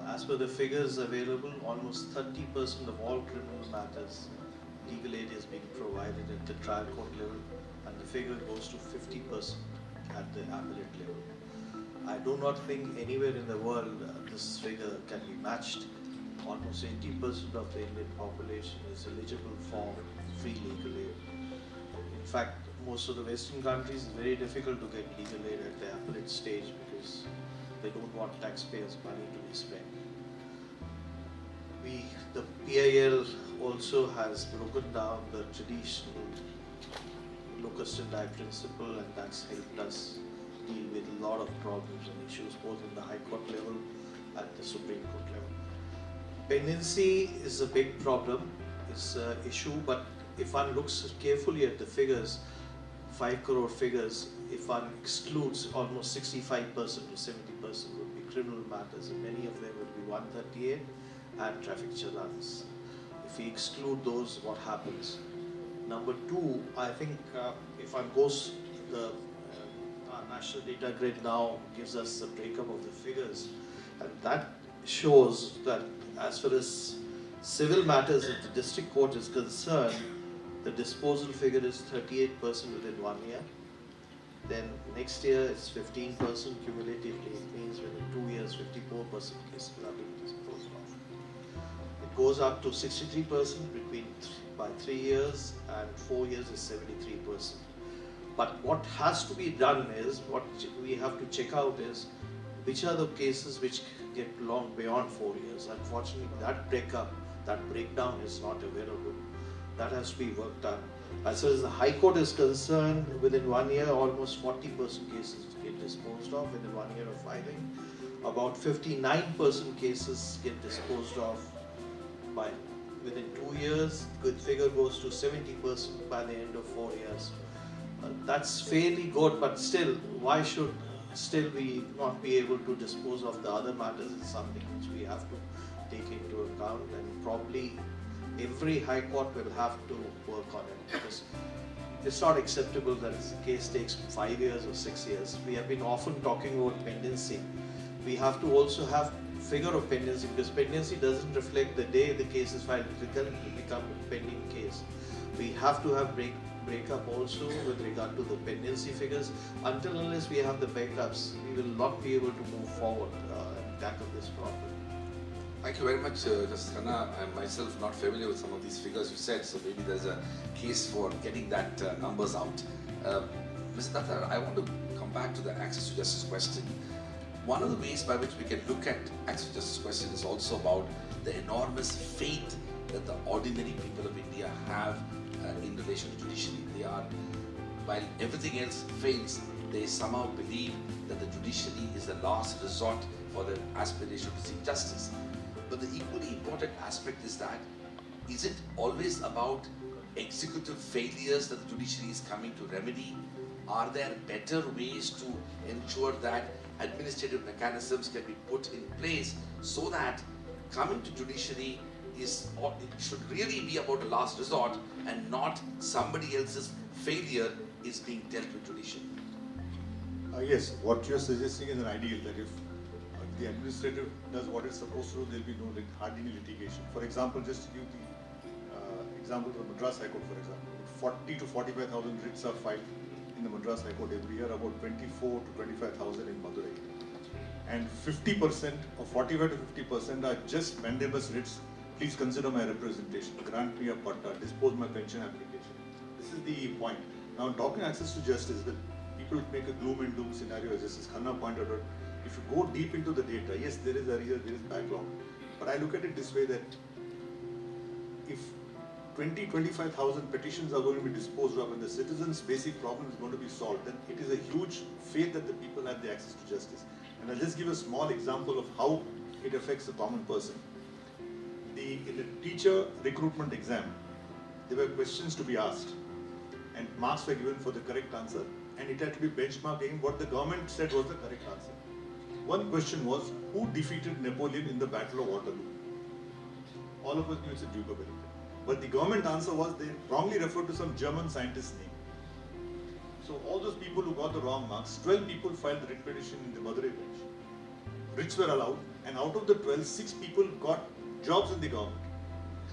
Speaker 9: As per the figures available, almost 30% of all criminal matters, legal aid is being provided at the trial court level, and the figure goes to 50% at the appellate level. I do not think anywhere in the world this figure can be matched. Almost 80% of the Indian population is eligible for free legal aid. In fact, most of the Western countries, it's very difficult to get legal aid at the appellate stage because they don't want taxpayers' money to be spent. The PIL also has broken down the traditional locus standi principle, and that's helped us deal with a lot of problems and issues both in the High Court level and the Supreme Court level. Pendency is a big problem, it's an issue, but if one looks carefully at the figures, 5 crore figures, if one excludes almost 65% to 70% would be criminal matters, and many of them would be 138 and traffic challans. If we exclude those, what happens? Number 2, I think if one goes, our national data grid now gives us a breakup of the figures, and that shows that as far as civil matters at the district court is concerned, the disposal figure is 38% within 1 year. Then next year it's 15% cumulatively. It means within 2 years, 54% cases are being disposed of. It goes up to 63% by 3 years, and 4 years is 73%. But what has to be done is, what we have to check out is, which are the cases which get long beyond 4 years. Unfortunately, that breakdown is not available. That has to be worked out. As far as the High Court is concerned, within 1 year, almost 40% cases get disposed of within 1 year of filing. About 59% cases get disposed of within 2 years. Good figure goes to 70% by the end of 4 years. That's fairly good, but still, why should we not be able to dispose of the other matters? Is something which we have to take into account, and probably every High Court will have to work on it, because it's not acceptable that the case takes 5 years or 6 years. We have been often talking about pendency. We have to also have figure of pendency, because pendency doesn't reflect the day the case is filed. It will become a pending case. We have to have breakup also with regard to the pendency figures. Until unless we have the backups, we will not be able to move forward and tackle this problem.
Speaker 8: Thank you very much, Justice Khanna. I'm myself not familiar with some of these figures you said, so maybe there's a case for getting that numbers out. Ms. Datta, I want to come back to the access to justice question, one of the ways by which we can look at access to justice question is also about the enormous faith that the ordinary people of India have in relation to judiciary. They are, while everything else fails, they somehow believe that the judiciary is the last resort for the aspiration to seek justice. But the equally important aspect is that, is it always about executive failures that the judiciary is coming to remedy? Are there better ways to ensure that administrative mechanisms can be put in place so that coming to judiciary is, or it should really be about a last resort and not somebody else's failure is being dealt with judiciary?
Speaker 11: Yes, what you're suggesting is an ideal, that if the administrative does what it's supposed to do, there'll be no hardly any litigation. For example, just to give the example of the Madras High Court, for example, 40 to 45,000 writs are filed in the Madras High Court every year, about 24 to 25,000 in Madurai. And 50% or 45 to 50% are just mandamus writs. Please consider my representation, grant me a patta, dispose my pension application. This is the point. Now, talking access to justice, the people make a gloom and doom scenario, as Justice Khanna pointed out. If you go deep into the data, yes, there is arrears, there is backlog. But I look at it this way, that if 25,000 petitions are going to be disposed of and the citizens' basic problem is going to be solved, then it is a huge faith that the people have the access to justice. And I'll just give a small example of how it affects the common person. In the teacher recruitment exam, there were questions to be asked and marks were given for the correct answer, and it had to be benchmarked against what the government said was the correct answer. One question was, who defeated Napoleon in the Battle of Waterloo? All of us knew it's a Duke of Wellington. But the government answer was they wrongly referred to some German scientist's name. So all those people who got the wrong marks, 12 people filed the writ petition in the Madurai bench. Writs were allowed, and out of the 12, 6 people got jobs in the government.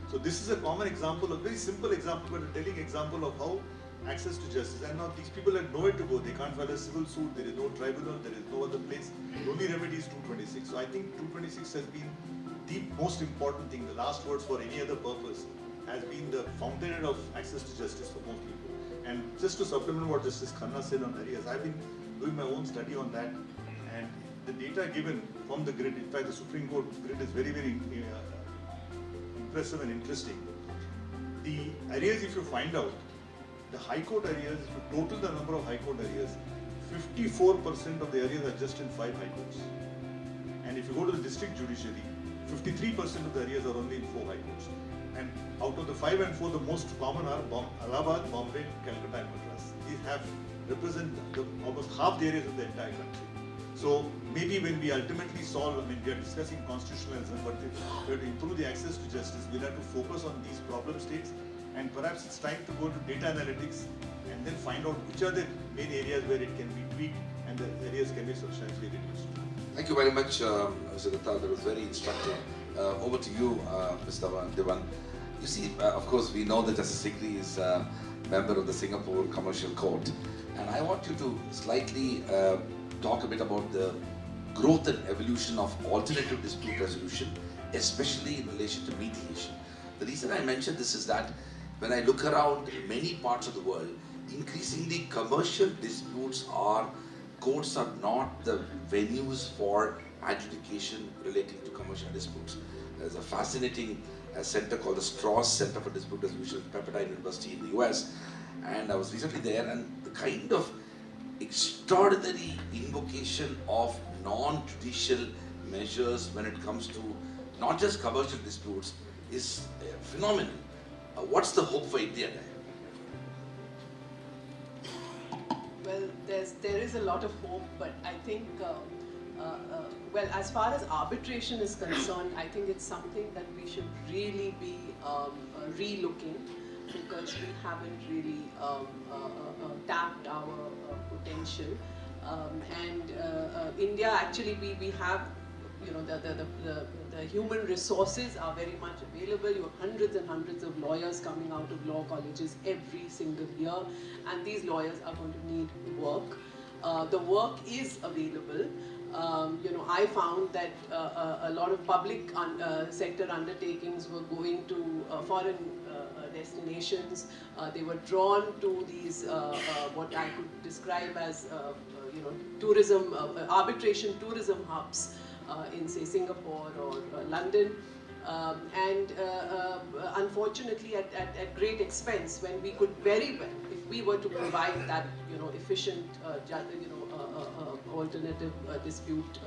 Speaker 11: So this is a common example, a very simple example, but a telling example of how access to justice. And now these people had nowhere to go. They can't file a civil suit. There is no tribunal. There is no other place. The only remedy is 226. So I think 226 has been the most important thing. The last words for any other purpose has been the fountainhead of access to justice for most people. And just to supplement what Justice Khanna said on arrears, I've been doing my own study on that. And the data given from the grid, in fact, the Supreme Court grid is very, very impressive and interesting. The arrears, if you find out, the High Court arrears, if you total the number of High Court arrears, 54% of the arrears are just in 5 High Courts. And if you go to the district judiciary, 53% of the arrears are only in 4 High Courts. And out of the 5 and 4, the most common are Allahabad, Bombay, Calcutta and Madras. These represent almost half the areas of the entire country. So maybe when we ultimately solve, I mean, we are discussing constitutionalism, but if we have to improve the access to justice, we'll have to focus on these problem states, and perhaps it's time to go to data analytics and then find out which are the main areas where it can be tweaked and the areas can be substantially reduced.
Speaker 8: Thank you very much, Mr. Datta. That was very instructive. Over to you, Mr. Devan. You see, of course, we know that Justice Sikri is a member of the Singapore Commercial Court, and I want you to slightly talk a bit about the growth and evolution of alternative dispute resolution, especially in relation to mediation. The reason I mention this is that when I look around many parts of the world, increasingly commercial disputes courts are not the venues for adjudication relating to commercial disputes. There's a fascinating center called the Strauss Center for Dispute Resolution at Pepperdine University in the US, and I was recently there, and the kind of extraordinary invocation of non-judicial measures when it comes to not just commercial disputes is phenomenal. What's the hope for India there?
Speaker 10: Well, there is a lot of hope, but I think, well, as far as arbitration is concerned, I think it's something that we should really be re-looking, because we haven't really tapped our potential. India, actually, we have, you know, the human resources are very much available. You have hundreds and hundreds of lawyers coming out of law colleges every single year, and these lawyers are going to need work. The work is available. You know, I found that a lot of public sector undertakings were going to foreign destinations. They were drawn to these, what I could describe as, tourism, arbitration tourism hubs in, say, Singapore or London. Unfortunately at great expense, when we could very well, if we were to provide that efficient alternative dispute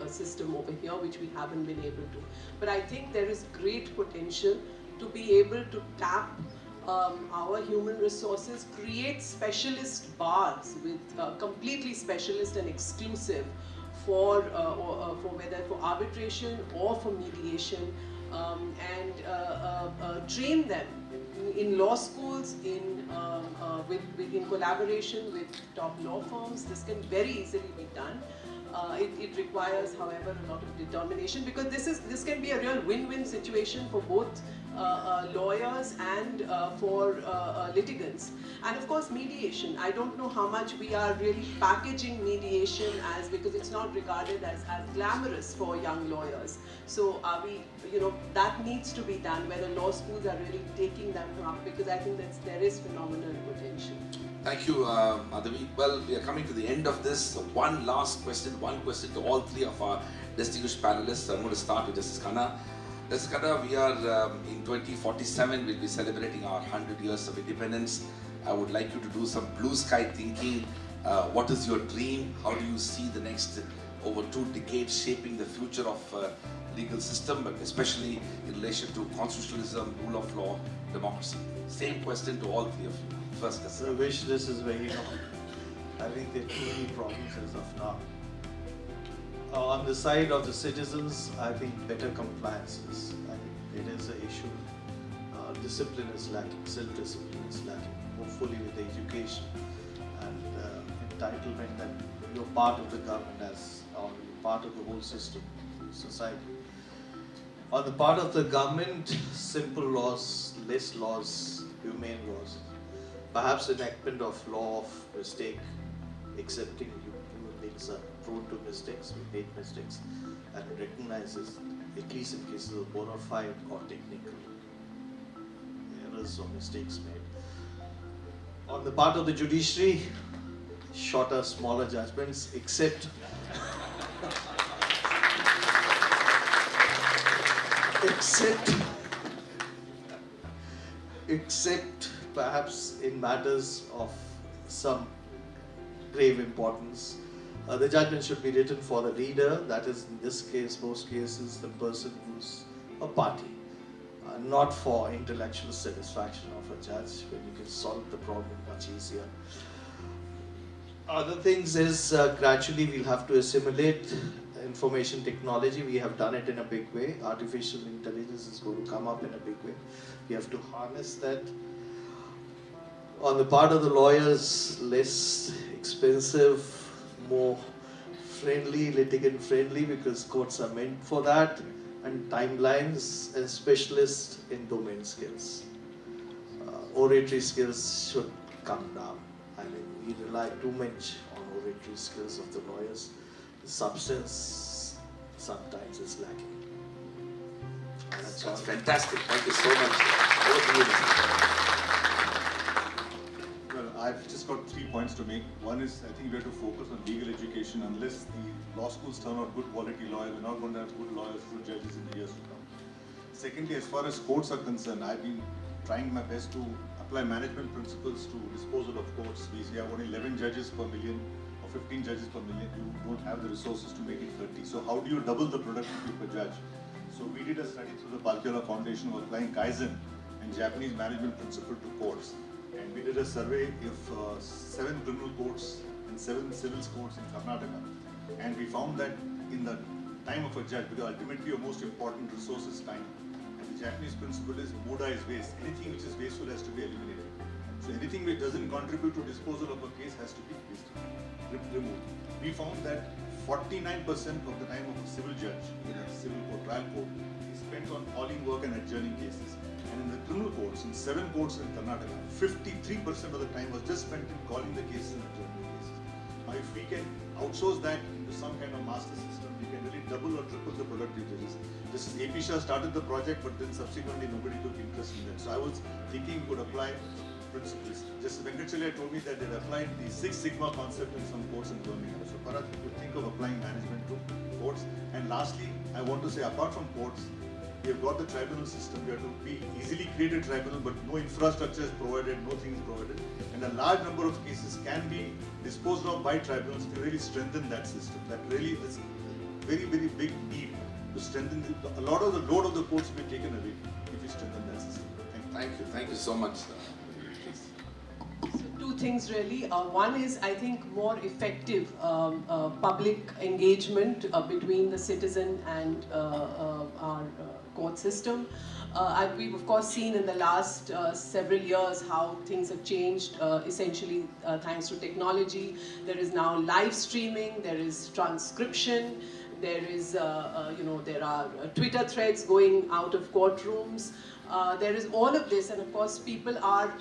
Speaker 10: system over here, which we haven't been able to. But I think there is great potential to be able to tap our human resources, create specialist bars with completely specialist and exclusive for whether for arbitration or for mediation, train them in law schools in collaboration with top law firms. This can very easily be done. It requires, however, a lot of determination, because this can be a real win-win situation for both lawyers and for litigants. And of course, mediation. I don't know how much we are really packaging mediation as, because it's not regarded as glamorous for young lawyers. So are we, that needs to be done, whether law schools are really taking them up, because I think there is phenomenal potential.
Speaker 8: Thank you, Madhavi. Well, we are coming to the end of this. So one last question, one question to all three of our distinguished panelists. I'm going to start with Justice Khanna. Justice Khanna, we are in 2047, we'll be celebrating our 100 years of independence. I would like you to do some blue sky thinking. What is your dream? How do you see the next over 2 decades shaping the future of legal system, but especially in relation to constitutionalism, rule of law, democracy? Same question to all three of you. First,
Speaker 9: the wish list is very long. I think there are too many problems as of now. On the side of the citizens, I think better compliances. I think it is an issue. Discipline is lacking, self-discipline is lacking, hopefully with education and entitlement that you're part of the government or you're part of the whole system, society. On the part of the government, simple laws, less laws, humane laws. Perhaps enactment of law of mistake, accepting human beings are prone to mistakes, we made mistakes, and recognizes, at least in cases of bona fide or technical errors or mistakes made. On the part of the judiciary, shorter, smaller judgments, except perhaps in matters of some grave importance. The judgment should be written for the reader, that is in this case, most cases, the person who's a party, not for intellectual satisfaction of a judge, when you can solve the problem much easier. Other things is gradually we'll have to assimilate information technology. We have done it in a big way. Artificial intelligence is going to come up in a big way. We have to harness that. On the part of the lawyers, less expensive, more friendly, litigant friendly, because courts are meant for that, and timelines and specialists in domain skills. Oratory skills should come down. I mean, we rely too much on oratory skills of the lawyers. The substance sometimes is lacking.
Speaker 8: That's fantastic. Thank you so much. Over to you.
Speaker 11: Well, I've just got 3 points to make. One is, I think we have to focus on legal education. Unless the law schools turn out good quality lawyers, we're not going to have good lawyers, good judges in the years to come. Secondly, as far as courts are concerned, I've been trying my best to apply management principles to disposal of courts. We have only 11 judges per million or 15 judges per million. You don't have the resources to make it 30. So how do you double the productivity per judge? So we did a study through the Balkyola Foundation of applying Kaizen and Japanese management principle to courts. And we did a survey of 7 criminal courts and 7 civil courts in Karnataka. And we found that in the time of a judge, because ultimately your most important resource is time. And the Japanese principle is muda is waste. Anything which is wasteful has to be eliminated. So anything which doesn't contribute to disposal of a case has to be removed. We found that 49% of the time of a civil judge in a civil court, trial court, is spent on calling work and adjourning cases. And in the criminal courts, in 7 courts in Karnataka, 53% of the time was just spent in calling the cases and adjourning cases. if we can outsource that into some kind of master system, we can really double or triple the productive judges. Justice AP Shah started the project, but then subsequently nobody took interest in that. So I was thinking we could apply principles. Justice Venkatachalya told me that they applied the Six Sigma concept in some courts in Birmingham. So perhaps we could think of applying management to courts. And lastly, I want to say, apart from courts, we have got the tribunal system. We have to be easily create a tribunal, but no infrastructure is provided, no things provided. And a large number of cases can be disposed of by tribunals to really strengthen that system. That really is a very, very big need to strengthen a lot of the load of the courts will be taken away if we strengthen that system.
Speaker 8: Thank you so much.
Speaker 10: So two things really. One is, I think, more effective public engagement between the citizen and our court system. We've of course seen in the last several years how things have changed, essentially thanks to technology. There is now live streaming, there is transcription, there is, there are Twitter threads going out of courtrooms. There is all of this, and of course people are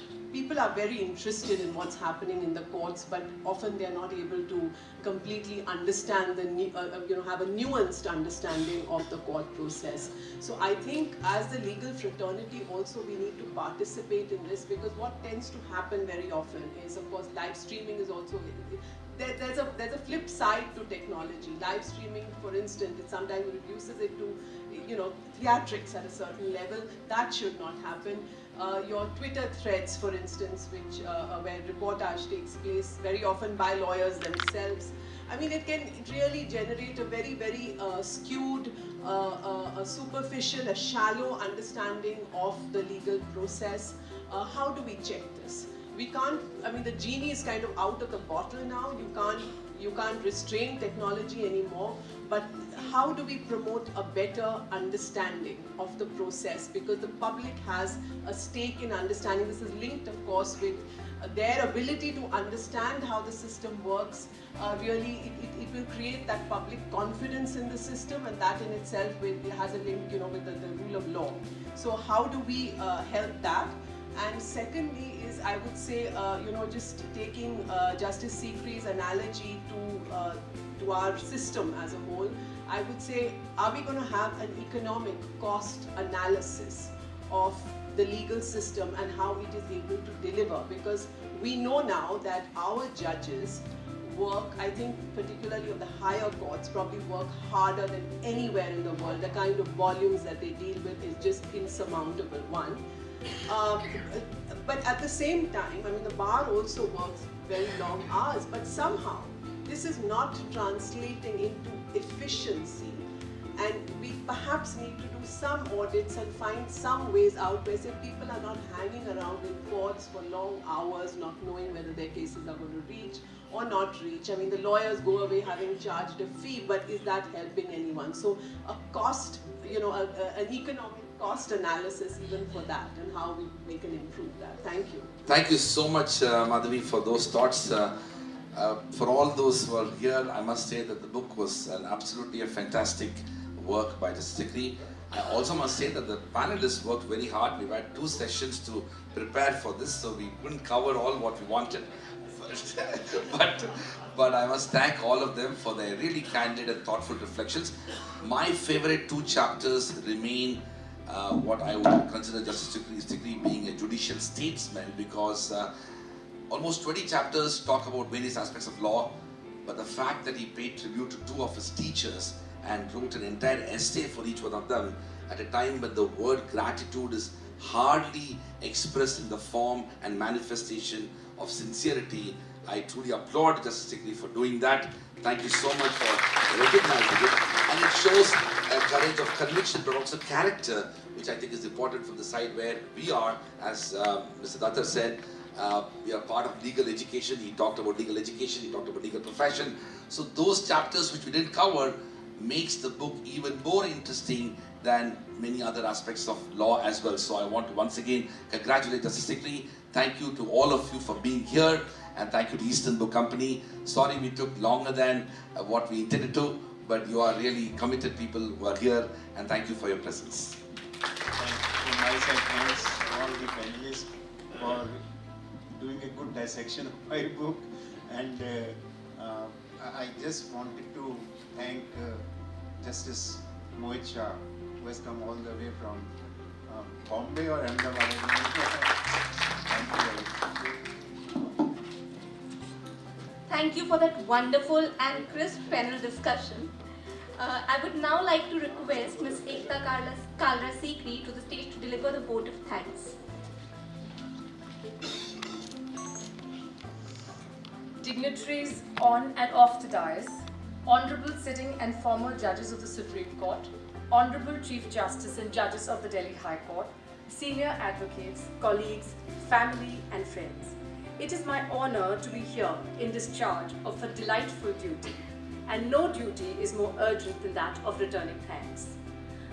Speaker 10: very interested in what's happening in the courts, but often they are not able to completely understand have a nuanced understanding of the court process. So I think as the legal fraternity also we need to participate in this, because what tends to happen very often is, of course, live streaming is also, there's a flip side to technology. Live streaming, for instance, it sometimes reduces it to theatrics at a certain level. That should not happen. Your Twitter threads, for instance, where reportage takes place very often by lawyers themselves. I mean, it can really generate a very, very skewed, a superficial, a shallow understanding of the legal process. How do we check this? We can't, I mean, the genie is kind of out of the bottle now. You can't restrain technology anymore, but how do we promote a better understanding of the process? Because the public has a stake in understanding. This is linked, of course, with their ability to understand how the system works. Really, it will create that public confidence in the system, and that in itself has a link, with the rule of law. So how do we help that? And secondly is, I would say, just taking Justice Sikri's analogy to our system as a whole, I would say, are we going to have an economic cost analysis of the legal system and how it is able to deliver? Because we know now that our judges work, I think particularly of the higher courts, probably work harder than anywhere in the world. The kind of volumes that they deal with is just insurmountable, one. But at the same time, I mean, the bar also works very long hours, but somehow this is not translating into efficiency, and we perhaps need to do some audits and find some ways out where, say, people are not hanging around in courts for long hours, not knowing whether their cases are going to reach or not reach. I mean, the lawyers go away having charged a fee, but is that helping anyone? So a cost, an economic cost analysis even for that, and how we can improve that. Thank you.
Speaker 8: Thank you so much, Madhavi, for those thoughts. For all those who are here, I must say that the book was absolutely a fantastic work by Justice Sikri. I also must say that the panelists worked very hard. We've had 2 sessions to prepare for this, so we couldn't cover all what we wanted. But I must thank all of them for their really candid and thoughtful reflections. My favorite 2 chapters remain what I would consider Justice Sikri being a judicial statesman, because almost 20 chapters talk about various aspects of law, but the fact that he paid tribute to 2 of his teachers and wrote an entire essay for each one of them at a time when the word gratitude is hardly expressed in the form and manifestation of sincerity, I truly applaud Justice Sikri for doing that. Thank you so much for recognizing it. And it shows a courage of conviction, but also character, which I think is important from the side where we are, as Mr. Datta said, we are part of legal education. He talked about legal education, he talked about legal profession. So those chapters which we didn't cover makes the book even more interesting than many other aspects of law as well. So I want to once again congratulate Justice Sikri. Thank you to all of you for being here, and thank you to Eastern Book Company. Sorry we took longer than what we intended to, but you are really committed people who are here, and thank you for your presence.
Speaker 12: From my side, thanks all the panelists for doing a good dissection of my book, and I just wanted to thank Justice Mohit Shah, who has come all the way from Bombay or Ahmedabad. Thank you.
Speaker 1: Thank you for that wonderful and crisp panel discussion. I would now like to request Ms. AK Sikri to the stage to deliver the vote of thanks.
Speaker 13: Dignitaries on and off the dais, Honorable sitting and former judges of the Supreme Court, Honorable Chief Justice and judges of the Delhi High Court, senior advocates, colleagues, family and friends. It is my honor to be here in discharge of a delightful duty, and no duty is more urgent than that of returning thanks.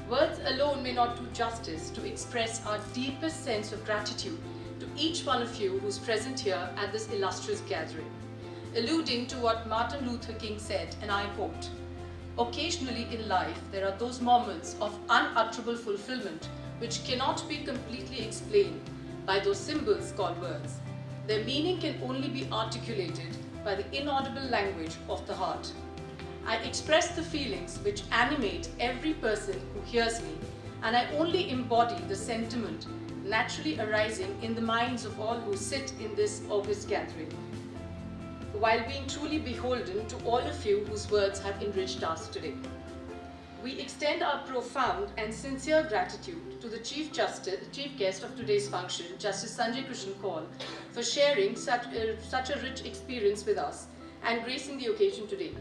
Speaker 13: Words alone may not do justice to express our deepest sense of gratitude to each one of you who's present here at this illustrious gathering. Alluding to what Martin Luther King said, and I quote, "Occasionally in life there are those moments of unutterable fulfillment which cannot be completely explained by those symbols called words. Their meaning can only be articulated by the inaudible language of the heart. I express the feelings which animate every person who hears me, and I only embody the sentiment naturally arising in the minds of all who sit in this august gathering, while being truly beholden to all of you whose words have enriched us today. We extend our profound and sincere gratitude to the Chief Guest of today's function, Justice Sanjay Krishan Kaul, for sharing such a rich experience with us and gracing the occasion today.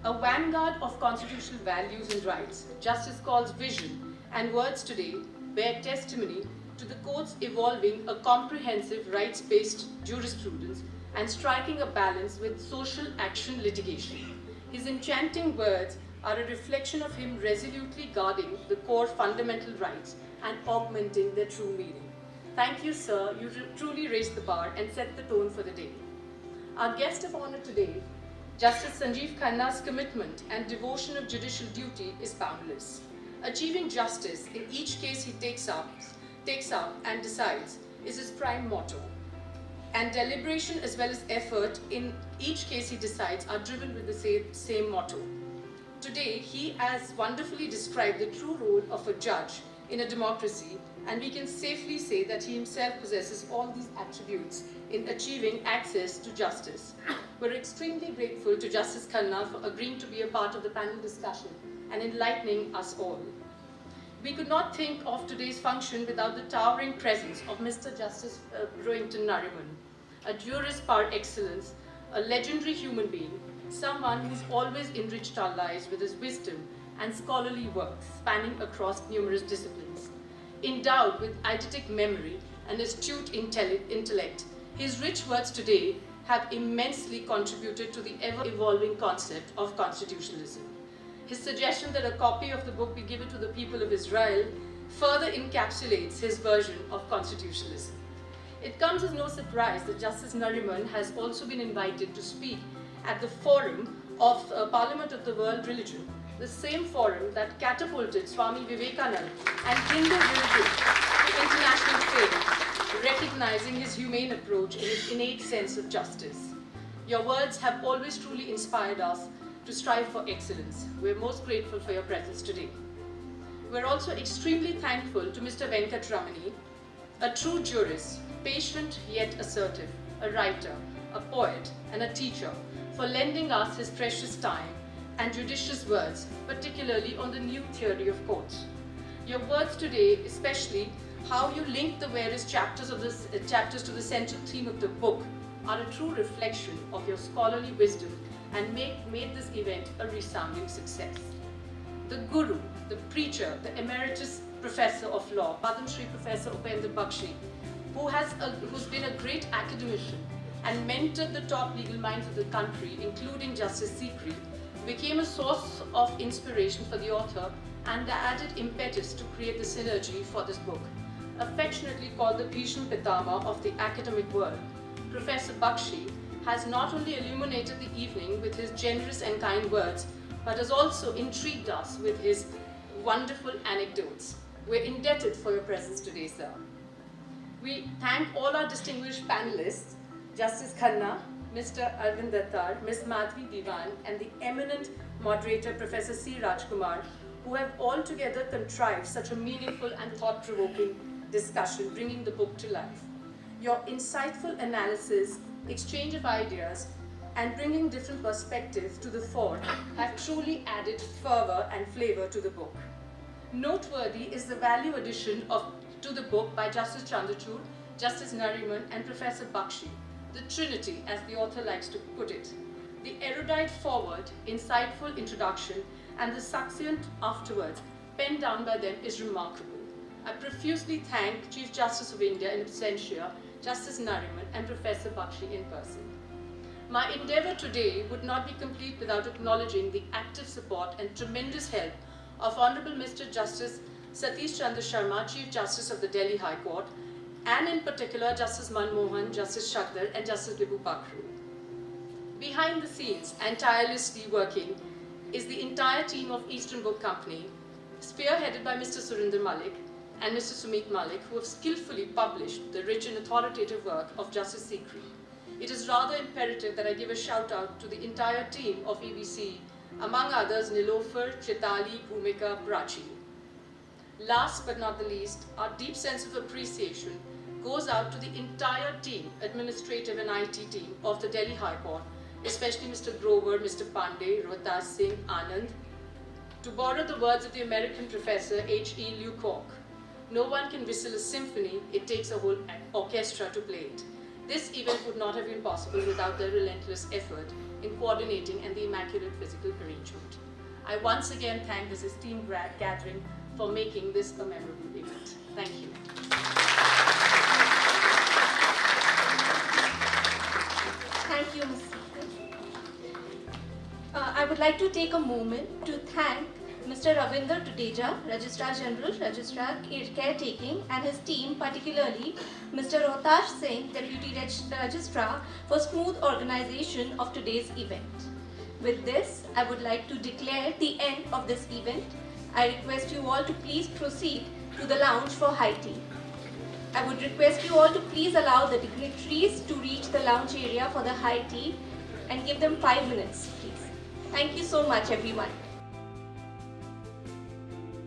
Speaker 13: A vanguard of constitutional values and rights, Justice Kaul's vision and words today bear testimony to the court's evolving a comprehensive rights-based jurisprudence and striking a balance with social action litigation. His enchanting words are a reflection of him resolutely guarding the core fundamental rights and augmenting their true meaning. Thank you, sir. You truly raised the bar and set the tone for the day. Our guest of honor today, Justice Sanjeev Khanna's commitment and devotion of judicial duty is boundless. Achieving justice in each case he takes up and decides is his prime motto. And deliberation as well as effort in each case he decides are driven with the same motto. Today, he has wonderfully described the true role of a judge in a democracy, and we can safely say that he himself possesses all these attributes in achieving access to justice. We're extremely grateful to Justice Khanna for agreeing to be a part of the panel discussion and enlightening us all. We could not think of today's function without the towering presence of Mr. Justice Rohinton Nariman, a jurist par excellence, a legendary human being, someone who's always enriched our lives with his wisdom and scholarly work spanning across numerous disciplines. Endowed with eidetic memory and astute intellect, his rich words today have immensely contributed to the ever-evolving concept of constitutionalism. His suggestion that a copy of the book be given to the people of Israel further encapsulates his version of constitutionalism. It comes as no surprise that Justice Nariman has also been invited to speak at the forum of Parliament of the World Religion, the same forum that catapulted Swami Vivekananda and kindled religion to international fame, recognizing his humane approach and his innate sense of justice. Your words have always truly inspired us to strive for excellence. We're most grateful for your presence today. We're also extremely thankful to Mr. Venkatramani, a true jurist, patient yet assertive, a writer, a poet, and a teacher, for lending us his precious time and judicious words, particularly on the new theory of courts. Your words today, especially how you link the various chapters to the central theme of the book, are a true reflection of your scholarly wisdom and made this event a resounding success. The guru, the preacher, the emeritus professor of law, Padma Shri Professor Upendra Bakshi, who's been a great academician and mentored the top legal minds of the country, including Justice Sikri, became a source of inspiration for the author and the added impetus to create the synergy for this book. Affectionately called the Bhishma Pitama of the academic world, Professor Bakshi has not only illuminated the evening with his generous and kind words, but has also intrigued us with his wonderful anecdotes. We're indebted for your presence today, sir. We thank all our distinguished panelists, Justice Khanna, Mr. Arvind Dattar, Ms. Madhvi Diwan, and the eminent moderator, Professor C. Rajkumar, who have all together contrived such a meaningful and thought-provoking discussion, bringing the book to life. Your insightful analysis, exchange of ideas, and bringing different perspectives to the fore have truly added fervor and flavor to the book. Noteworthy is the value addition to the book by Justice Chandrachud, Justice Nariman, and Professor Bakshi, the Trinity, as the author likes to put it. The erudite foreword, insightful introduction, and the succinct afterwards, penned down by them, is remarkable. I profusely thank Chief Justice of India in absentia, Justice Nariman, and Professor Bakshi in person. My endeavour today would not be complete without acknowledging the active support and tremendous help of Honourable Mr. Justice Satish Chandra Sharma, Chief Justice of the Delhi High Court, and in particular Justice Manmohan, Justice Shakdar, and Justice Bibu Pakru. Behind the scenes and tirelessly working is the entire team of Eastern Book Company, spearheaded by Mr. Surinder Malik and Mr. Sumit Malik, who have skillfully published the rich and authoritative work of Justice Sikri. It is rather imperative that I give a shout out to the entire team of EBC, among others Nilofer, Chitali, Bhumika, Prachi. Last but not the least, our deep sense of appreciation goes out to the entire team, administrative and IT team of the Delhi High Court, especially Mr. Grover, Mr. Pandey, Rohtas Singh, Anand. To borrow the words of the American professor H.E. Lew-Cork, no one can whistle a symphony, it takes a whole orchestra to play it. This event would not have been possible without their relentless effort in coordinating and the immaculate physical arrangement. I once again thank this esteemed gathering for making this a memorable event. Thank you.
Speaker 1: Thank you, Ms. Sikri. I would like to take a moment to thank Mr. Ravinder Tuteja, Registrar General, Registrar Caretaking, and his team, particularly Mr. Rohtas Singh, Deputy Registrar, for smooth organization of today's event. With this, I would like to declare the end of this event. I request you all to please proceed to the lounge for high tea. I would request you all to please allow the dignitaries to reach the lounge area for the high tea and give them 5 minutes, please. Thank you so much, everyone.